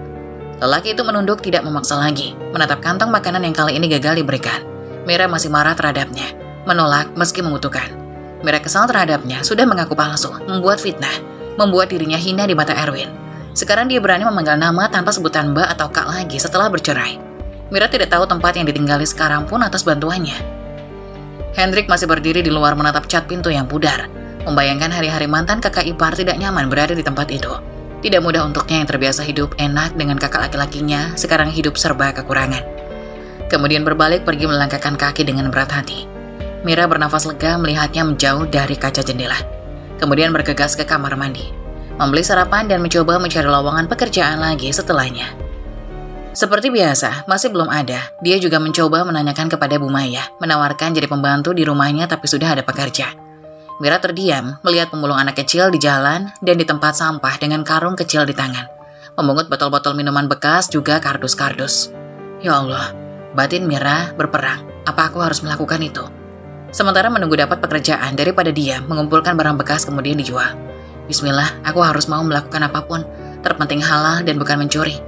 Lelaki itu menunduk tidak memaksa lagi, menatap kantong makanan yang kali ini gagal diberikan. Mira masih marah terhadapnya, menolak meski membutuhkan. Mira kesal terhadapnya, sudah mengaku palsu, membuat fitnah, membuat dirinya hina di mata Erwin. Sekarang dia berani memanggil nama tanpa sebutan Mbak atau Kak lagi setelah bercerai. Mira tidak tahu tempat yang ditinggali sekarang pun atas bantuannya. Hendrik masih berdiri di luar menatap cat pintu yang pudar. Membayangkan hari-hari mantan kakak ipar tidak nyaman berada di tempat itu. Tidak mudah untuknya yang terbiasa hidup enak dengan kakak laki-lakinya, sekarang hidup serba kekurangan. Kemudian berbalik pergi melangkahkan kaki dengan berat hati. Mira bernafas lega melihatnya menjauh dari kaca jendela. Kemudian bergegas ke kamar mandi, membeli sarapan dan mencoba mencari lowongan pekerjaan lagi setelahnya. Seperti biasa, masih belum ada. Dia juga mencoba menanyakan kepada Bu Maya, menawarkan jadi pembantu di rumahnya tapi sudah ada pekerja. Mira terdiam melihat pemulung anak kecil di jalan dan di tempat sampah dengan karung kecil di tangan. Memungut botol-botol minuman bekas juga kardus-kardus. Ya Allah, batin Mira berperang. Apa aku harus melakukan itu? Sementara menunggu dapat pekerjaan daripada dia mengumpulkan barang bekas kemudian dijual. Bismillah, aku harus mau melakukan apapun. Terpenting halal dan bukan mencuri.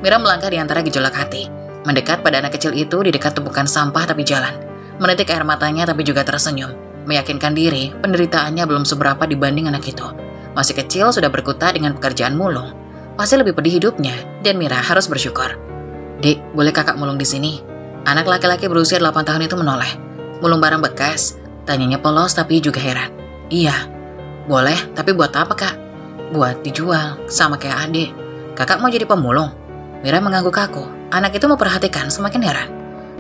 Mira melangkah di antara gejolak hati. Mendekat pada anak kecil itu di dekat tumpukan sampah tapi jalan. Menitik air matanya tapi juga tersenyum. Meyakinkan diri penderitaannya belum seberapa dibanding anak itu. Masih kecil sudah berkutat dengan pekerjaan mulung. Pasti lebih pedih hidupnya dan Mira harus bersyukur. Dek, boleh kakak mulung di sini? Anak laki-laki berusia 8 tahun itu menoleh. Mulung barang bekas? Tanyanya polos tapi juga heran. Iya, boleh, tapi buat apa kak? Buat dijual, sama kayak adik. Kakak mau jadi pemulung? Mira mengangguk kaku. Anak itu memperhatikan semakin heran.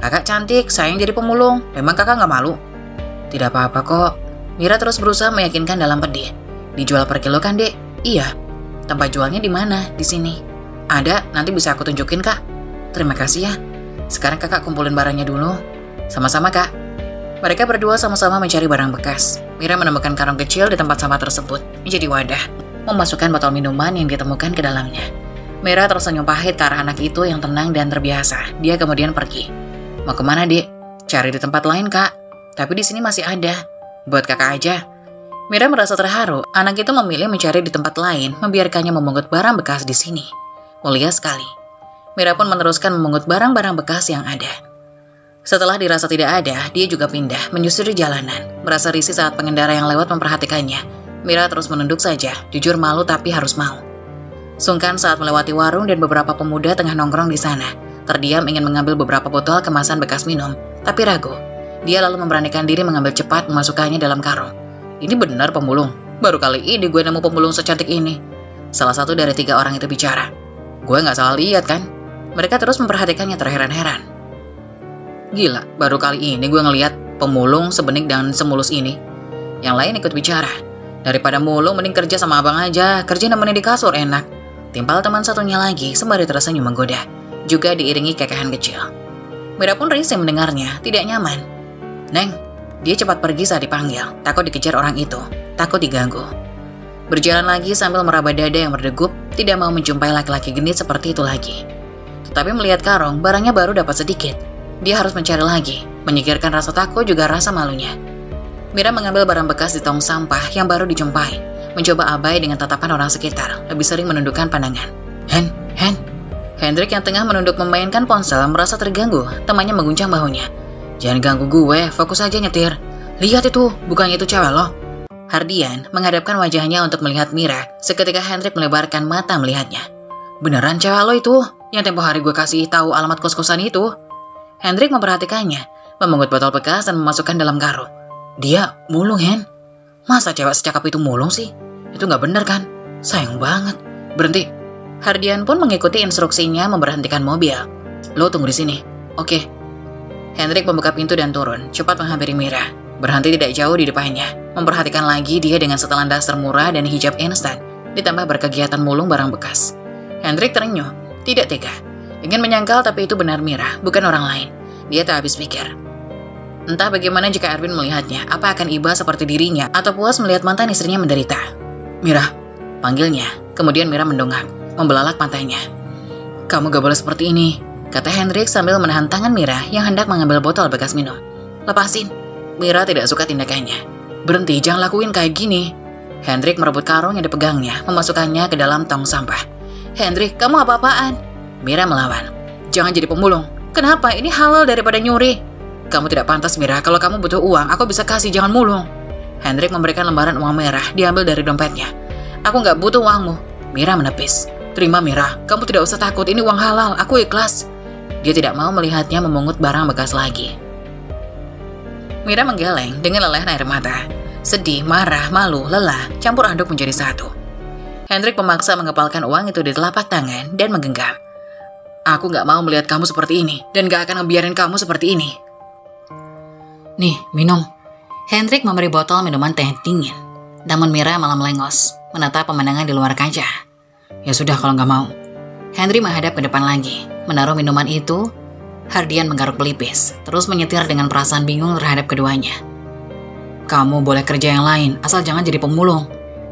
Kakak cantik, sayang jadi pemulung. Memang kakak gak malu? Tidak apa-apa kok. Mira terus berusaha meyakinkan dalam pedih. Dijual per kilo kan dek? Iya. Tempat jualnya di mana? Di sini. Ada, nanti bisa aku tunjukin kak. Terima kasih ya. Sekarang kakak kumpulin barangnya dulu. Sama-sama kak. Mereka berdua sama-sama mencari barang bekas. Mira menemukan karung kecil di tempat sampah tersebut. Menjadi wadah. Memasukkan botol minuman yang ditemukan ke dalamnya. Mira tersenyum pahit ke arah anak itu yang tenang dan terbiasa. Dia kemudian pergi. Mau kemana dek? Cari di tempat lain kak. Tapi di sini masih ada. Buat kakak aja. Mira merasa terharu. Anak itu memilih mencari di tempat lain, membiarkannya memungut barang bekas di sini. Mulia sekali. Mira pun meneruskan memungut barang-barang bekas yang ada. Setelah dirasa tidak ada, dia juga pindah, menyusuri jalanan. Merasa risih saat pengendara yang lewat memperhatikannya. Mira terus menunduk saja, jujur malu tapi harus mau. Sungkan saat melewati warung dan beberapa pemuda tengah nongkrong di sana. Terdiam ingin mengambil beberapa botol kemasan bekas minum, tapi ragu. Dia lalu memberanikan diri mengambil cepat memasukkannya dalam karung. Ini benar pemulung. Baru kali ini gue nemu pemulung secantik ini. Salah satu dari 3 orang itu bicara. Gue gak salah lihat kan? Mereka terus memperhatikannya terheran-heran. Gila, baru kali ini gue ngelihat pemulung sebening dan semulus ini. Yang lain ikut bicara. Daripada mulung mending kerja sama abang aja. Kerja nemenin di kasur enak. Timpal teman satunya lagi sembari tersenyum menggoda. Juga diiringi kekehan kecil. Mira pun risih mendengarnya, tidak nyaman. Neng, dia cepat pergi saat dipanggil. Takut dikejar orang itu, takut diganggu. Berjalan lagi sambil meraba dada yang berdegup, tidak mau menjumpai laki-laki genit seperti itu lagi. Tetapi melihat karung, barangnya baru dapat sedikit. Dia harus mencari lagi, menyingkirkan rasa takut juga rasa malunya. Mira mengambil barang bekas di tong sampah yang baru dijumpai, mencoba abai dengan tatapan orang sekitar, lebih sering menundukkan pandangan. Hen. Hendrik yang tengah menunduk memainkan ponsel merasa terganggu, temannya mengguncang bahunya. Jangan ganggu gue, fokus aja nyetir. Lihat itu, bukannya itu cewek lo. Hardian menghadapkan wajahnya untuk melihat Mira, seketika Hendrik melebarkan mata melihatnya. Beneran cewek lo itu, yang tempo hari gue kasih tahu alamat kos-kosan itu? Hendrik memperhatikannya, memungut botol bekas dan memasukkan dalam karung. Dia mulung, Hen. Masa cewek secakap itu mulung sih? Itu gak bener kan? Sayang banget. Berhenti. Hardian pun mengikuti instruksinya memberhentikan mobil. Lo tunggu di sini. Oke. Hendrik membuka pintu dan turun, cepat menghampiri Mira. Berhenti tidak jauh di depannya, memperhatikan lagi dia dengan setelan dasar murah dan hijab instan, ditambah berkegiatan mulung barang bekas. Hendrik terenyuh, tidak tega. Ingin menyangkal tapi itu benar Mira, bukan orang lain. Dia tak habis pikir. Entah bagaimana jika Erwin melihatnya, apa akan iba seperti dirinya atau puas melihat mantan istrinya menderita. Mira, panggilnya. Kemudian Mira mendongak, membelalak matanya. Kamu gak boleh seperti ini, kata Hendrik sambil menahan tangan Mira yang hendak mengambil botol bekas minum. Lepasin. Mira tidak suka tindakannya. Berhenti, jangan lakuin kayak gini. Hendrik merebut karung yang dipegangnya, memasukkannya ke dalam tong sampah. Hendrik, kamu apa-apaan? Mira melawan. Jangan jadi pemulung. Kenapa? Ini halal daripada nyuri. Kamu tidak pantas, Mira. Kalau kamu butuh uang, aku bisa kasih, jangan mulung. Hendrik memberikan lembaran uang merah, diambil dari dompetnya. Aku nggak butuh uangmu. Mira menepis. Terima, Mira. Kamu tidak usah takut, ini uang halal, aku ikhlas. Dia tidak mau melihatnya memungut barang bekas lagi. Mira menggeleng dengan lelehan air mata. Sedih, marah, malu, lelah, campur aduk menjadi satu. Hendrik memaksa mengepalkan uang itu di telapak tangan dan menggenggam. Aku gak mau melihat kamu seperti ini, dan gak akan ngebiarin kamu seperti ini. Nih, minum. Hendrik memberi botol minuman teh dingin. Namun Mira malah melengos, menatap pemandangan di luar kaca. Ya sudah kalau gak mau. Hendrik menghadap ke depan lagi, menaruh minuman itu. Hardian menggaruk pelipis, terus menyetir dengan perasaan bingung terhadap keduanya. Kamu boleh kerja yang lain, asal jangan jadi pemulung.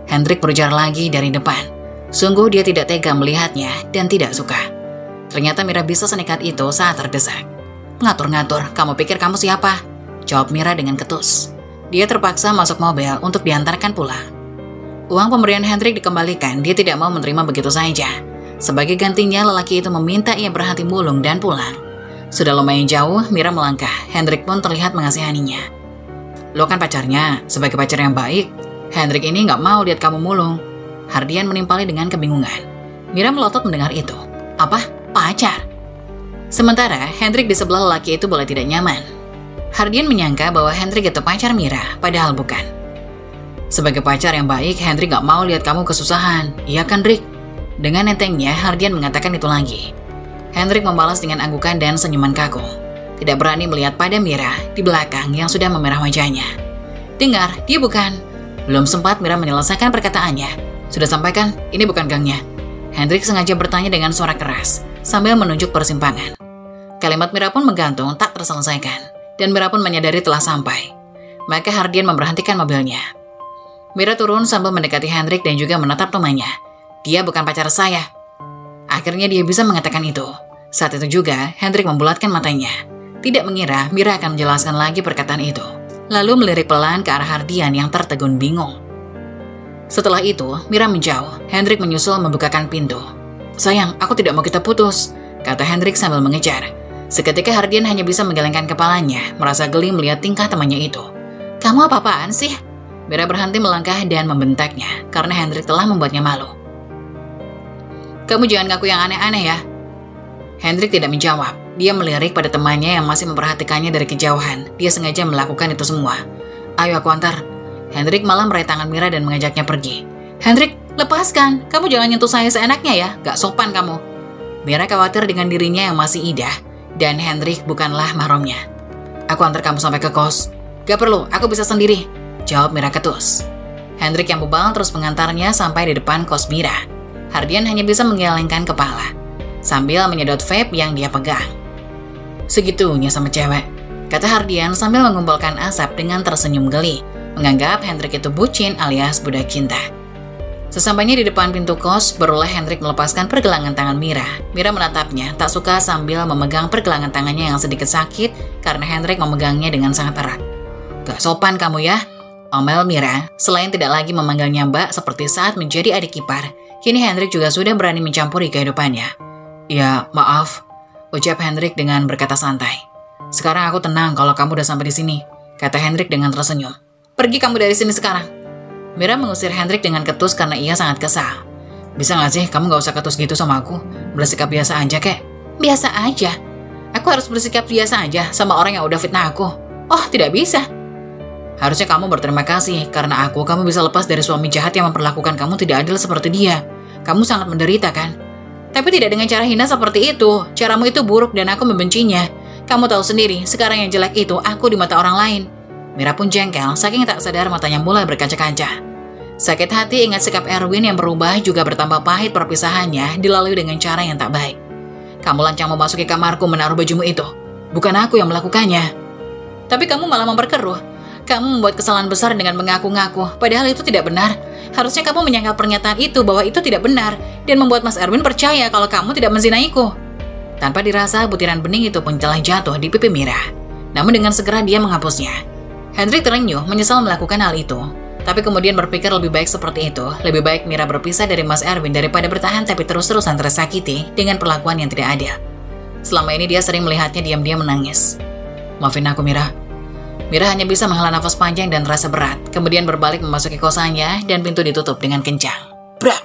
Hendrik berujar lagi dari depan. Sungguh dia tidak tega melihatnya dan tidak suka. Ternyata Mira bisa senekat itu saat terdesak. Ngatur-ngatur, kamu pikir kamu siapa? Jawab Mira dengan ketus. Dia terpaksa masuk mobil untuk diantarkan pulang. Uang pemberian Hendrik dikembalikan, dia tidak mau menerima begitu saja. Sebagai gantinya, lelaki itu meminta ia berhenti mulung dan pulang. Sudah lumayan jauh, Mira melangkah. Hendrik pun terlihat mengasihaninya. Lo kan pacarnya, sebagai pacar yang baik. Hendrik ini gak mau lihat kamu mulung. Hardian menimpali dengan kebingungan. Mira melotot mendengar itu. Apa? Pacar? Sementara, Hendrik di sebelah lelaki itu boleh tidak nyaman. Hardian menyangka bahwa Hendrik itu pacar Mira, padahal bukan. Sebagai pacar yang baik, Hendrik gak mau lihat kamu kesusahan. Iya kan, Rick? Dengan entengnya, Hardian mengatakan itu lagi. Hendrik membalas dengan anggukan dan senyuman kaku. Tidak berani melihat pada Mira di belakang yang sudah memerah wajahnya. Dengar, dia bukan. Belum sempat Mira menyelesaikan perkataannya. Sudah sampaikan, ini bukan gangnya. Hendrik sengaja bertanya dengan suara keras, sambil menunjuk persimpangan. Kalimat Mira pun menggantung tak terselesaikan, dan Mira pun menyadari telah sampai. Maka Hardian memberhentikan mobilnya. Mira turun sambil mendekati Hendrik dan juga menatap temannya. Dia bukan pacar saya. Akhirnya dia bisa mengatakan itu. Saat itu juga, Hendrik membulatkan matanya. Tidak mengira Mira akan menjelaskan lagi perkataan itu. Lalu melirik pelan ke arah Hardian yang tertegun bingung. Setelah itu, Mira menjauh. Hendrik menyusul membukakan pintu. Sayang, aku tidak mau kita putus, kata Hendrik sambil mengejar. Seketika Hardian hanya bisa menggelengkan kepalanya, merasa geli melihat tingkah temannya itu. Kamu apa-apaan sih? Mira berhenti melangkah dan membentaknya, karena Hendrik telah membuatnya malu. Kamu jangan ngaku yang aneh-aneh ya. Hendrik tidak menjawab. Dia melirik pada temannya yang masih memperhatikannya dari kejauhan. Dia sengaja melakukan itu semua. Ayo aku antar. Hendrik malah meraih tangan Mira dan mengajaknya pergi. Hendrik, lepaskan. Kamu jangan nyentuh saya seenaknya ya. Gak sopan kamu. Mira khawatir dengan dirinya yang masih idah. Dan Hendrik bukanlah mahramnya. Aku antar kamu sampai ke kos. Gak perlu, aku bisa sendiri. Jawab Mira ketus. Hendrik yang bebal terus mengantarnya sampai di depan kos Mira. Hardian hanya bisa menggelengkan kepala sambil menyedot vape yang dia pegang. Segitunya sama cewek, kata Hardian sambil mengumpulkan asap dengan tersenyum geli, menganggap Hendrik itu bucin alias budak cinta. Sesampainya di depan pintu kos, barulah Hendrik melepaskan pergelangan tangan Mira. Mira menatapnya, tak suka sambil memegang pergelangan tangannya yang sedikit sakit karena Hendrik memegangnya dengan sangat erat. Gak sopan kamu ya, Omel Mira, selain tidak lagi memanggilnya Mbak seperti saat menjadi adik ipar, kini Hendrik juga sudah berani mencampuri kehidupannya. Ya, maaf, ucap Hendrik dengan berkata santai. Sekarang aku tenang kalau kamu udah sampai di sini, kata Hendrik dengan tersenyum. Pergi kamu dari sini sekarang. Mira mengusir Hendrik dengan ketus karena ia sangat kesal. Bisa gak sih kamu gak usah ketus gitu sama aku? Bersikap biasa aja kek. Biasa aja? Aku harus bersikap biasa aja sama orang yang udah fitnah aku? Oh, tidak bisa. Harusnya kamu berterima kasih karena kamu bisa lepas dari suami jahat yang memperlakukan kamu tidak adil seperti dia. Kamu sangat menderita kan? Tapi tidak dengan cara hina seperti itu. Caramu itu buruk dan aku membencinya. Kamu tahu sendiri, sekarang yang jelek itu aku di mata orang lain. Mira pun jengkel, saking tak sadar matanya mulai berkaca-kaca. Sakit hati ingat sikap Erwin yang berubah juga bertambah pahit perpisahannya dilalui dengan cara yang tak baik. Kamu lancang memasuki kamarku menaruh bajumu itu. Bukan aku yang melakukannya. Tapi kamu malah memperkeruh. Kamu membuat kesalahan besar dengan mengaku-ngaku, padahal itu tidak benar. Harusnya kamu menyangkal pernyataan itu bahwa itu tidak benar dan membuat Mas Erwin percaya kalau kamu tidak menzinaiku. Tanpa dirasa, butiran bening itu pun telah jatuh di pipi Mira. Namun dengan segera dia menghapusnya. Hendrik terenyuh menyesal melakukan hal itu. Tapi kemudian berpikir lebih baik seperti itu. Lebih baik Mira berpisah dari Mas Erwin daripada bertahan tapi terus-terusan tersakiti dengan perlakuan yang tidak adil. Selama ini dia sering melihatnya diam-diam menangis. Maafin aku Mira. Mira hanya bisa menghela nafas panjang dan terasa berat. Kemudian berbalik memasuki kosannya dan pintu ditutup dengan kencang. Brak!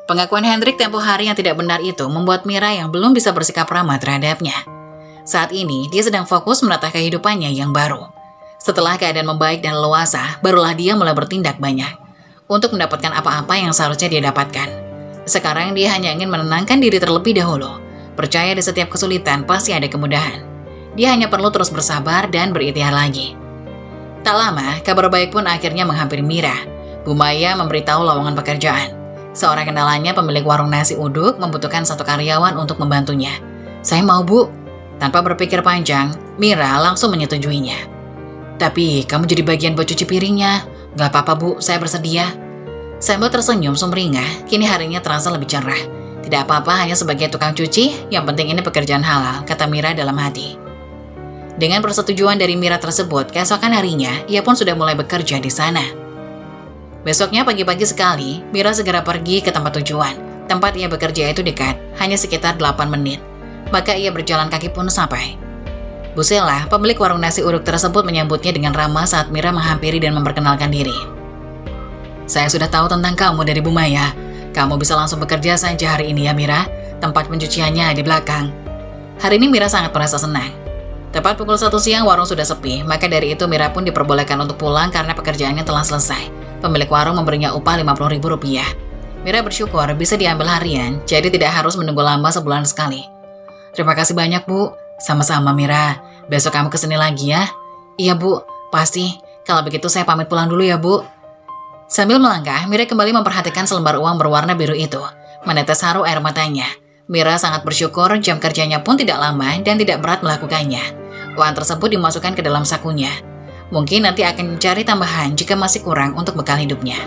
Pengakuan Hendrik tempo hari yang tidak benar itu membuat Mira yang belum bisa bersikap ramah terhadapnya. Saat ini dia sedang fokus menata kehidupannya yang baru. Setelah keadaan membaik dan leluasa, barulah dia mulai bertindak banyak untuk mendapatkan apa-apa yang seharusnya dia dapatkan. Sekarang dia hanya ingin menenangkan diri terlebih dahulu. Percaya di setiap kesulitan pasti ada kemudahan. Dia hanya perlu terus bersabar dan berikhtiar lagi. Tak lama, kabar baik pun akhirnya menghampiri Mira. Bu Maya memberitahu lowongan pekerjaan. Seorang kenalannya pemilik warung nasi uduk membutuhkan satu karyawan untuk membantunya. Saya mau Bu. Tanpa berpikir panjang, Mira langsung menyetujuinya. Tapi kamu jadi bagian buat cuci piringnya. Gak apa-apa Bu, saya bersedia. Sambil tersenyum sumringah, kini harinya terasa lebih cerah. Tidak apa-apa hanya sebagai tukang cuci, yang penting ini pekerjaan halal, kata Mira dalam hati. Dengan persetujuan dari Mira tersebut, keesokan harinya, ia pun sudah mulai bekerja di sana. Besoknya pagi-pagi sekali, Mira segera pergi ke tempat tujuan. Tempat ia bekerja itu dekat, hanya sekitar 8 menit. Maka ia berjalan kaki pun sampai. Bu Sela, pemilik warung nasi uduk tersebut menyambutnya dengan ramah saat Mira menghampiri dan memperkenalkan diri. Saya sudah tahu tentang kamu dari Bu Maya. Kamu bisa langsung bekerja saja hari ini ya Mira. Tempat pencuciannya di belakang. Hari ini Mira sangat merasa senang. Tepat pukul 1 siang warung sudah sepi, maka dari itu Mira pun diperbolehkan untuk pulang karena pekerjaannya telah selesai. Pemilik warung memberinya upah Rp50.000. Mira bersyukur bisa diambil harian, jadi tidak harus menunggu lama sebulan sekali. Terima kasih banyak Bu. Sama-sama Mira. Besok kamu kesini lagi ya? Iya Bu, pasti. Kalau begitu saya pamit pulang dulu ya Bu. Sambil melangkah, Mira kembali memperhatikan selembar uang berwarna biru itu. Menetes haru air matanya. Mira sangat bersyukur jam kerjanya pun tidak lama dan tidak berat melakukannya. Uang tersebut dimasukkan ke dalam sakunya. Mungkin nanti akan mencari tambahan jika masih kurang untuk bekal hidupnya.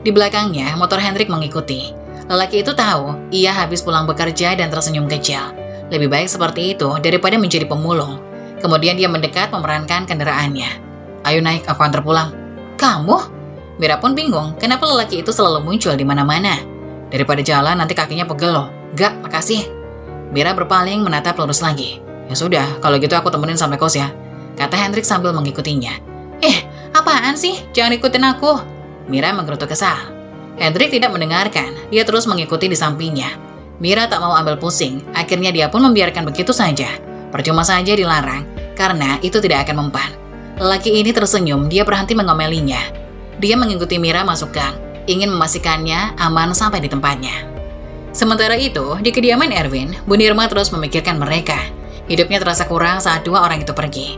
Di belakangnya, motor Hendrik mengikuti. Lelaki itu tahu ia habis pulang bekerja dan tersenyum kecil. Lebih baik seperti itu daripada menjadi pemulung. Kemudian dia mendekat memerankan kendaraannya. Ayo naik, aku antar pulang. Kamu? Mira pun bingung, kenapa lelaki itu selalu muncul di mana-mana. Daripada jalan nanti kakinya pegel loh. Gak, makasih. Mira berpaling menatap lurus lagi. Ya sudah, kalau gitu aku temenin sampai kos ya, kata Hendrik sambil mengikutinya. Apaan sih? Jangan ikutin aku. Mira menggerutu kesal. Hendrik tidak mendengarkan, dia terus mengikuti di sampingnya. Mira tak mau ambil pusing, akhirnya dia pun membiarkan begitu saja. Percuma saja dilarang, karena itu tidak akan mempan. Lelaki ini tersenyum, dia berhenti mengomelinya. Dia mengikuti Mira masuk gang, ingin memastikannya aman sampai di tempatnya. Sementara itu, di kediaman Erwin, Bu Nirma terus memikirkan mereka. Hidupnya terasa kurang saat dua orang itu pergi.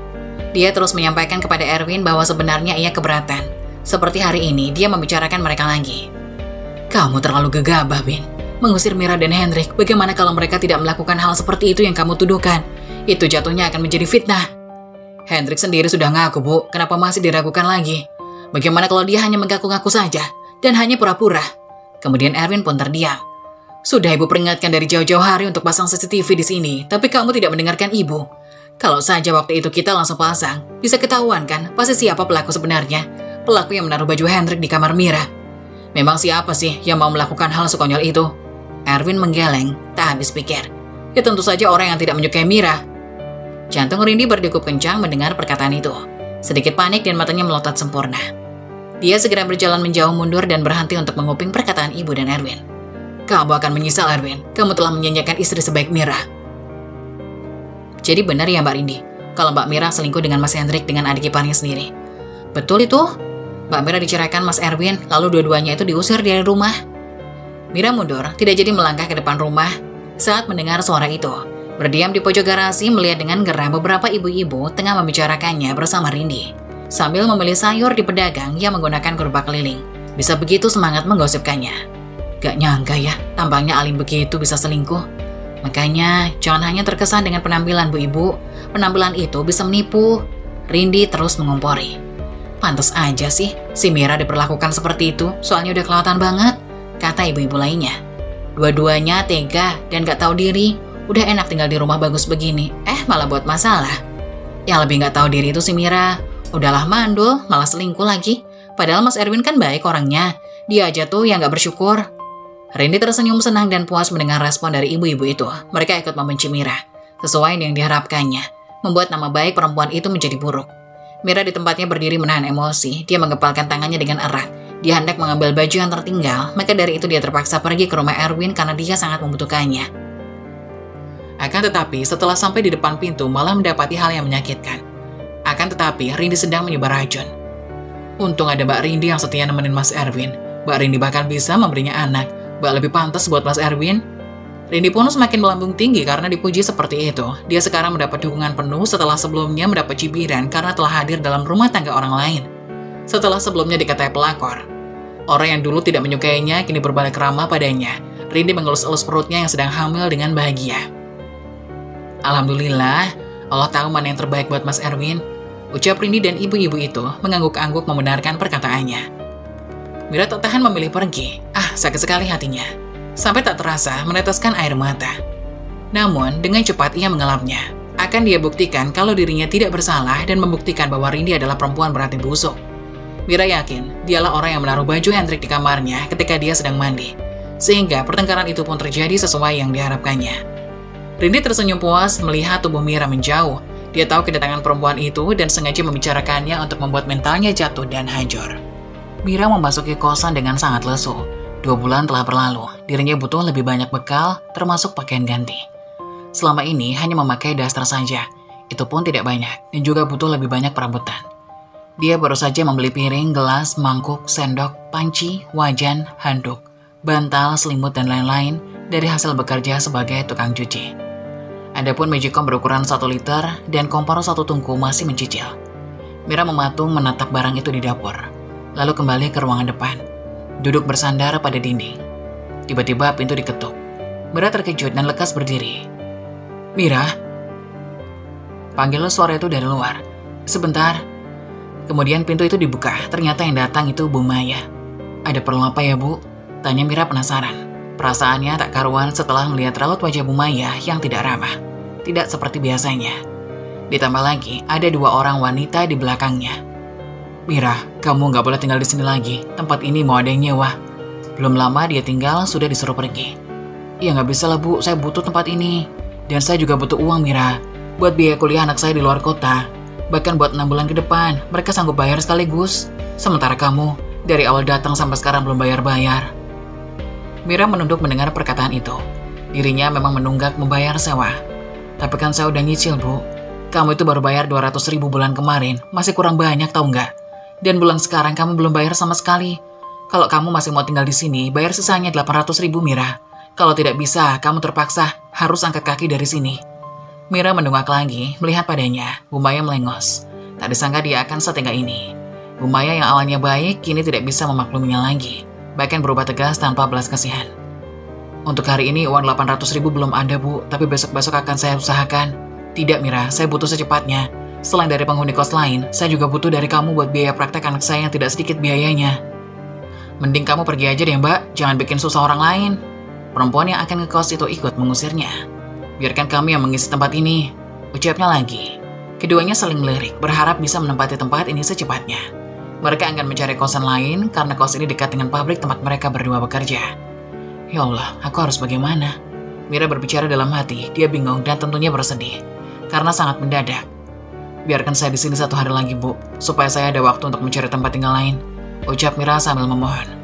Dia terus menyampaikan kepada Erwin bahwa sebenarnya ia keberatan. Seperti hari ini, dia membicarakan mereka lagi. Kamu terlalu gegabah, Bin. Mengusir Mira dan Hendrik, bagaimana kalau mereka tidak melakukan hal seperti itu yang kamu tuduhkan? Itu jatuhnya akan menjadi fitnah. Hendrik sendiri sudah ngaku, Bu. Kenapa masih diragukan lagi? Bagaimana kalau dia hanya mengaku-ngaku saja dan hanya pura-pura? Kemudian Erwin pun terdiam. Sudah Ibu peringatkan dari jauh-jauh hari untuk pasang CCTV di sini, tapi kamu tidak mendengarkan Ibu. Kalau saja waktu itu kita langsung pasang, bisa ketahuan kan pasti siapa pelaku sebenarnya. Pelaku yang menaruh baju Hendrik di kamar Mira. Memang siapa sih yang mau melakukan hal sekonyol itu? Erwin menggeleng, tak habis pikir. Ya tentu saja orang yang tidak menyukai Mira. Jantung Rindy berdegup kencang mendengar perkataan itu. Sedikit panik dan matanya melotot sempurna. Dia segera berjalan menjauh mundur dan berhenti untuk menguping perkataan ibu dan Erwin. Kamu akan menyesal, Erwin. Kamu telah menyanyiakan istri sebaik Mira. Jadi benar ya Mbak Rindy, kalau Mbak Mira selingkuh dengan Mas Hendrik dengan adik iparnya sendiri. Betul itu. Mbak Mira diceraikan Mas Erwin, lalu dua-duanya itu diusir dari rumah. Mira mundur, tidak jadi melangkah ke depan rumah saat mendengar suara itu. Berdiam di pojok garasi melihat dengan geram beberapa ibu-ibu tengah membicarakannya bersama Rindy. Sambil memilih sayur di pedagang yang menggunakan gerobak keliling. Bisa begitu semangat menggosipkannya. Gak nyangka ya, tampangnya alim begitu bisa selingkuh. Makanya, jangan hanya terkesan dengan penampilan Bu Ibu. Penampilan itu bisa menipu. Rindy terus mengompori. Pantas aja sih, si Mira diperlakukan seperti itu, soalnya udah kelihatan banget, kata ibu-ibu lainnya. Dua-duanya tega dan gak tahu diri. Udah enak tinggal di rumah bagus begini, malah buat masalah. Yang lebih gak tahu diri itu si Mira. Udahlah mandul, malah selingkuh lagi. Padahal Mas Erwin kan baik orangnya. Dia aja tuh yang gak bersyukur. Rindy tersenyum senang dan puas mendengar respon dari ibu-ibu itu. Mereka ikut membenci Mira. Sesuai yang diharapkannya, membuat nama baik perempuan itu menjadi buruk. Mira di tempatnya berdiri menahan emosi. Dia menggepalkan tangannya dengan erat. Dia hendak mengambil baju yang tertinggal, maka dari itu dia terpaksa pergi ke rumah Erwin karena dia sangat membutuhkannya. Akan tetapi, setelah sampai di depan pintu malah mendapati hal yang menyakitkan. Akan tetapi, Rindy sedang menyebar racun. Untung ada Mbak Rindy yang setia nemenin Mas Erwin. Mbak Rindy bahkan bisa memberinya anak. Mbak lebih pantas buat Mas Erwin. Rindy pun semakin melambung tinggi karena dipuji seperti itu. Dia sekarang mendapat dukungan penuh setelah sebelumnya mendapat cibiran karena telah hadir dalam rumah tangga orang lain. Setelah sebelumnya dikatai pelakor. Orang yang dulu tidak menyukainya kini berbalik ramah padanya. Rindy mengelus-elus perutnya yang sedang hamil dengan bahagia. Alhamdulillah, Allah tahu mana yang terbaik buat Mas Erwin. Ucap Rindy dan ibu-ibu itu mengangguk-angguk membenarkan perkataannya. Mira tak tahan memilih pergi. Sakit sekali hatinya. Sampai tak terasa meneteskan air mata. Namun, dengan cepat ia mengelapnya. Akan dia buktikan kalau dirinya tidak bersalah dan membuktikan bahwa Rindy adalah perempuan berhati busuk. Mira yakin dialah orang yang menaruh baju Hendrik di kamarnya ketika dia sedang mandi. Sehingga pertengkaran itu pun terjadi sesuai yang diharapkannya. Rindy tersenyum puas melihat tubuh Mira menjauh. Dia tahu kedatangan perempuan itu dan sengaja membicarakannya untuk membuat mentalnya jatuh dan hancur. Mira memasuki kosan dengan sangat lesu. 2 bulan telah berlalu, dirinya butuh lebih banyak bekal, termasuk pakaian ganti. Selama ini hanya memakai daster saja, itu pun tidak banyak, dan juga butuh lebih banyak perabotan. Dia baru saja membeli piring, gelas, mangkuk, sendok, panci, wajan, handuk, bantal, selimut, dan lain-lain dari hasil bekerja sebagai tukang cuci. Adapun Magicom berukuran 1 liter dan kompor 1 tungku masih mencicil. Mira mematung menatap barang itu di dapur, lalu kembali ke ruangan depan. Duduk bersandar pada dinding. Tiba-tiba pintu diketuk. Mira terkejut dan lekas berdiri. Mira? Panggil suara itu dari luar. Sebentar. Kemudian pintu itu dibuka. Ternyata yang datang itu Bu Maya. Ada perlu apa ya, Bu? Tanya Mira penasaran. Perasaannya tak karuan setelah melihat raut wajah Bu Maya yang tidak ramah. Tidak seperti biasanya. Ditambah lagi, ada 2 orang wanita di belakangnya. Mira, kamu gak boleh tinggal di sini lagi. Tempat ini mau ada yang nyewa. Belum lama dia tinggal, sudah disuruh pergi. Ya gak bisa lah Bu, saya butuh tempat ini. Dan saya juga butuh uang Mira. Buat biaya kuliah anak saya di luar kota. Bahkan buat 6 bulan ke depan, mereka sanggup bayar sekaligus. Sementara kamu, dari awal datang sampai sekarang belum bayar-bayar. Mira menunduk mendengar perkataan itu. Dirinya memang menunggak membayar sewa. Tapi kan saya udah nyicil Bu. Kamu itu baru bayar 200.000 bulan kemarin. Masih kurang banyak tau nggak? Dan bulan sekarang kamu belum bayar sama sekali. Kalau kamu masih mau tinggal di sini, bayar sisanya 800.000 Mira. Kalau tidak bisa, kamu terpaksa harus angkat kaki dari sini. Mira mendongak lagi, melihat padanya. Bu Maya melengos. Tak disangka dia akan setega ini. Bu Maya yang awalnya baik, kini tidak bisa memakluminya lagi. Bahkan berubah tegas tanpa belas kasihan. Untuk hari ini uang 800.000 belum ada Bu, tapi besok-besok akan saya usahakan. Tidak Mira, saya butuh secepatnya. Selain dari penghuni kos lain, saya juga butuh dari kamu buat biaya praktek anak saya yang tidak sedikit biayanya. Mending kamu pergi aja deh Mbak, jangan bikin susah orang lain. Perempuan yang akan ngekos itu ikut mengusirnya. Biarkan kami yang mengisi tempat ini. ucapnya lagi. Keduanya saling melirik, berharap bisa menempati tempat ini secepatnya. Mereka akan mencari kosan lain karena kos ini dekat dengan pabrik tempat mereka berdua bekerja. Ya Allah, aku harus bagaimana? Mira berbicara dalam hati, dia bingung dan tentunya bersedih. Karena sangat mendadak. Biarkan saya di sini 1 hari lagi, Bu, supaya saya ada waktu untuk mencari tempat tinggal lain, ucap Mira sambil memohon.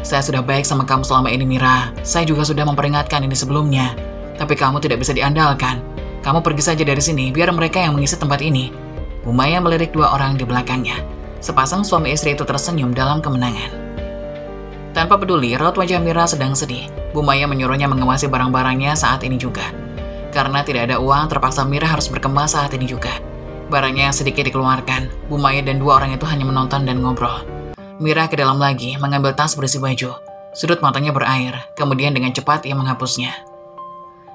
Saya sudah baik sama kamu selama ini, Mira. Saya juga sudah memperingatkan ini sebelumnya. Tapi kamu tidak bisa diandalkan. Kamu pergi saja dari sini, biar mereka yang mengisi tempat ini. Bu Maya melirik 2 orang di belakangnya. Sepasang suami istri itu tersenyum dalam kemenangan. Tanpa peduli, raut wajah Mira sedang sedih. Bu Maya menyuruhnya mengawasi barang-barangnya saat ini juga. Karena tidak ada uang, terpaksa Mira harus berkemas saat ini juga. Barangnya yang sedikit dikeluarkan. Bu Maya dan 2 orang itu hanya menonton dan ngobrol. Mira ke dalam lagi, mengambil tas berisi baju. Sudut matanya berair, kemudian dengan cepat ia menghapusnya.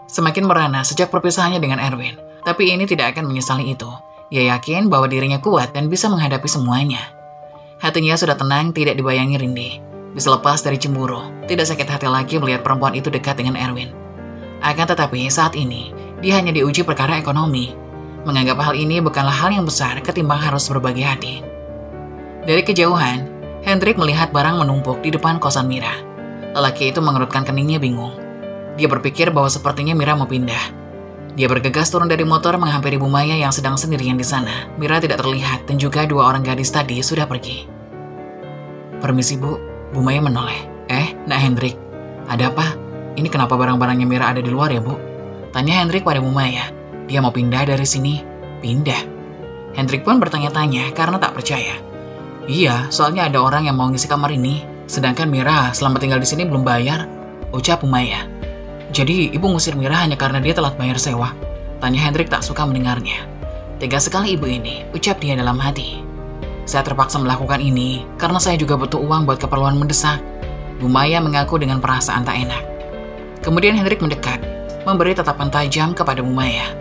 Semakin merana sejak perpisahannya dengan Erwin, tapi ini tidak akan menyesali itu. Ia yakin bahwa dirinya kuat dan bisa menghadapi semuanya. Hatinya sudah tenang, tidak dibayangi rindih. Bisa lepas dari cemburu, tidak sakit hati lagi melihat perempuan itu dekat dengan Erwin. Akan tetapi saat ini, dia hanya diuji perkara ekonomi. Menganggap hal ini bukanlah hal yang besar ketimbang harus berbagi hati. Dari kejauhan, Hendrik melihat barang menumpuk di depan kosan Mira. Lelaki itu mengerutkan keningnya bingung. Dia berpikir bahwa sepertinya Mira mau pindah. Dia bergegas turun dari motor menghampiri Bu Maya yang sedang sendirian di sana. Mira tidak terlihat dan juga 2 orang gadis tadi sudah pergi. Permisi, Bu. Bu Maya menoleh. Nak Hendrik, ada apa? Ini kenapa barang-barangnya Mira ada di luar ya, Bu? Tanya Hendrik pada Bu Maya. Dia mau pindah dari sini. Pindah? Hendrik pun bertanya-tanya karena tak percaya. Iya, soalnya ada orang yang mau ngisi kamar ini. Sedangkan Mira selama tinggal di sini belum bayar, ucap Bu Maya. Jadi ibu ngusir Mira hanya karena dia telat bayar sewa? Tanya Hendrik tak suka mendengarnya. Tega sekali ibu ini, ucap dia dalam hati. Saya terpaksa melakukan ini karena saya juga butuh uang buat keperluan mendesak. Bu Maya mengaku dengan perasaan tak enak. Kemudian Hendrik mendekat, memberi tatapan tajam kepada Bu Maya.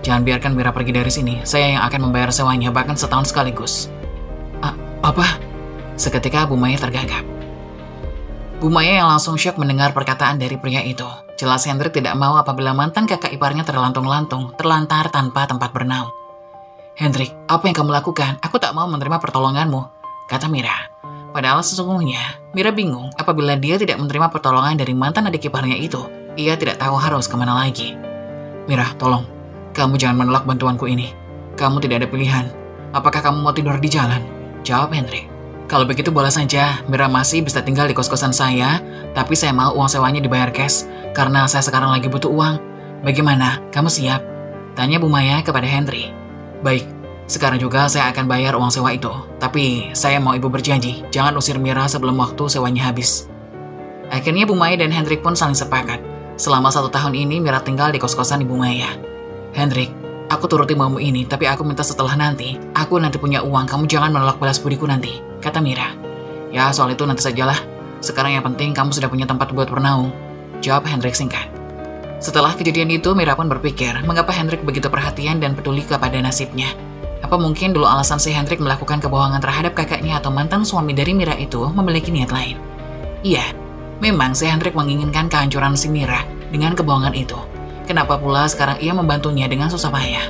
Jangan biarkan Mira pergi dari sini, saya yang akan membayar sewanya bahkan setahun sekaligus. Apa? Seketika Bu Maya tergagap. Bu Maya yang langsung syok mendengar perkataan dari pria itu. Jelas Hendrik tidak mau apabila mantan kakak iparnya terlantar tanpa tempat bernaung. Hendrik, apa yang kamu lakukan? Aku tak mau menerima pertolonganmu, kata Mira. Padahal sesungguhnya, Mira bingung apabila dia tidak menerima pertolongan dari mantan adik iparnya itu. Ia tidak tahu harus kemana lagi. Mira, tolong. Kamu jangan menolak bantuanku ini. Kamu tidak ada pilihan. Apakah kamu mau tidur di jalan? Jawab Hendrik. Kalau begitu boleh saja, Mira masih bisa tinggal di kos-kosan saya, tapi saya mau uang sewanya dibayar cash, karena saya sekarang lagi butuh uang. Bagaimana? Kamu siap? Tanya Bu Maya kepada Henry. Baik, sekarang juga saya akan bayar uang sewa itu, tapi saya mau ibu berjanji, jangan usir Mira sebelum waktu sewanya habis. Akhirnya Bu Maya dan Hendrik pun saling sepakat. Selama 1 tahun ini Mira tinggal di kos-kosan Ibu Maya. Hendrik, aku turuti maumu ini, tapi aku minta setelah nanti, aku nanti punya uang, kamu jangan menolak balas budiku nanti, kata Mira. Ya, soal itu nanti sajalah. Sekarang yang penting kamu sudah punya tempat buat bernaung, jawab Hendrik singkat. Setelah kejadian itu, Mira pun berpikir, mengapa Hendrik begitu perhatian dan peduli kepada nasibnya. Apa mungkin dulu alasan si Hendrik melakukan kebohongan terhadap kakaknya atau mantan suami dari Mira itu memiliki niat lain? Iya, memang si Hendrik menginginkan kehancuran si Mira dengan kebohongan itu. Kenapa pula sekarang ia membantunya dengan susah payah?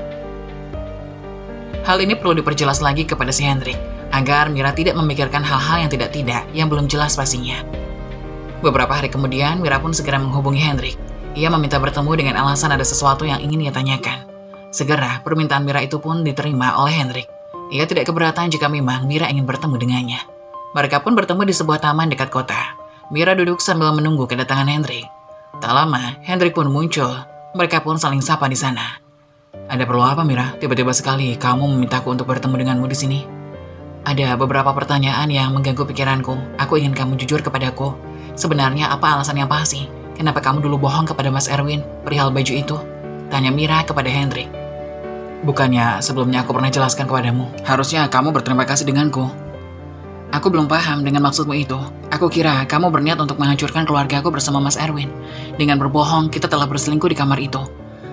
Hal ini perlu diperjelas lagi kepada si Hendrik, agar Mira tidak memikirkan hal-hal yang tidak-tidak yang belum jelas pastinya. Beberapa hari kemudian, Mira pun segera menghubungi Hendrik. Ia meminta bertemu dengan alasan ada sesuatu yang ingin ia tanyakan. Segera, permintaan Mira itu pun diterima oleh Hendrik. Ia tidak keberatan jika memang Mira ingin bertemu dengannya. Mereka pun bertemu di sebuah taman dekat kota. Mira duduk sambil menunggu kedatangan Hendrik. Tak lama, Hendrik pun muncul. Mereka pun saling sapa di sana. Ada perlu apa, Mira? Tiba-tiba sekali kamu memintaku untuk bertemu denganmu di sini. Ada beberapa pertanyaan yang mengganggu pikiranku. Aku ingin kamu jujur kepadaku. Sebenarnya apa alasan yang pasti? Kenapa kamu dulu bohong kepada Mas Erwin perihal baju itu? Tanya Mira kepada Hendrik. Bukannya sebelumnya aku pernah jelaskan kepadamu? Harusnya kamu berterima kasih denganku. Aku belum paham dengan maksudmu itu. Aku kira kamu berniat untuk menghancurkan keluarga aku bersama Mas Erwin. Dengan berbohong, kita telah berselingkuh di kamar itu.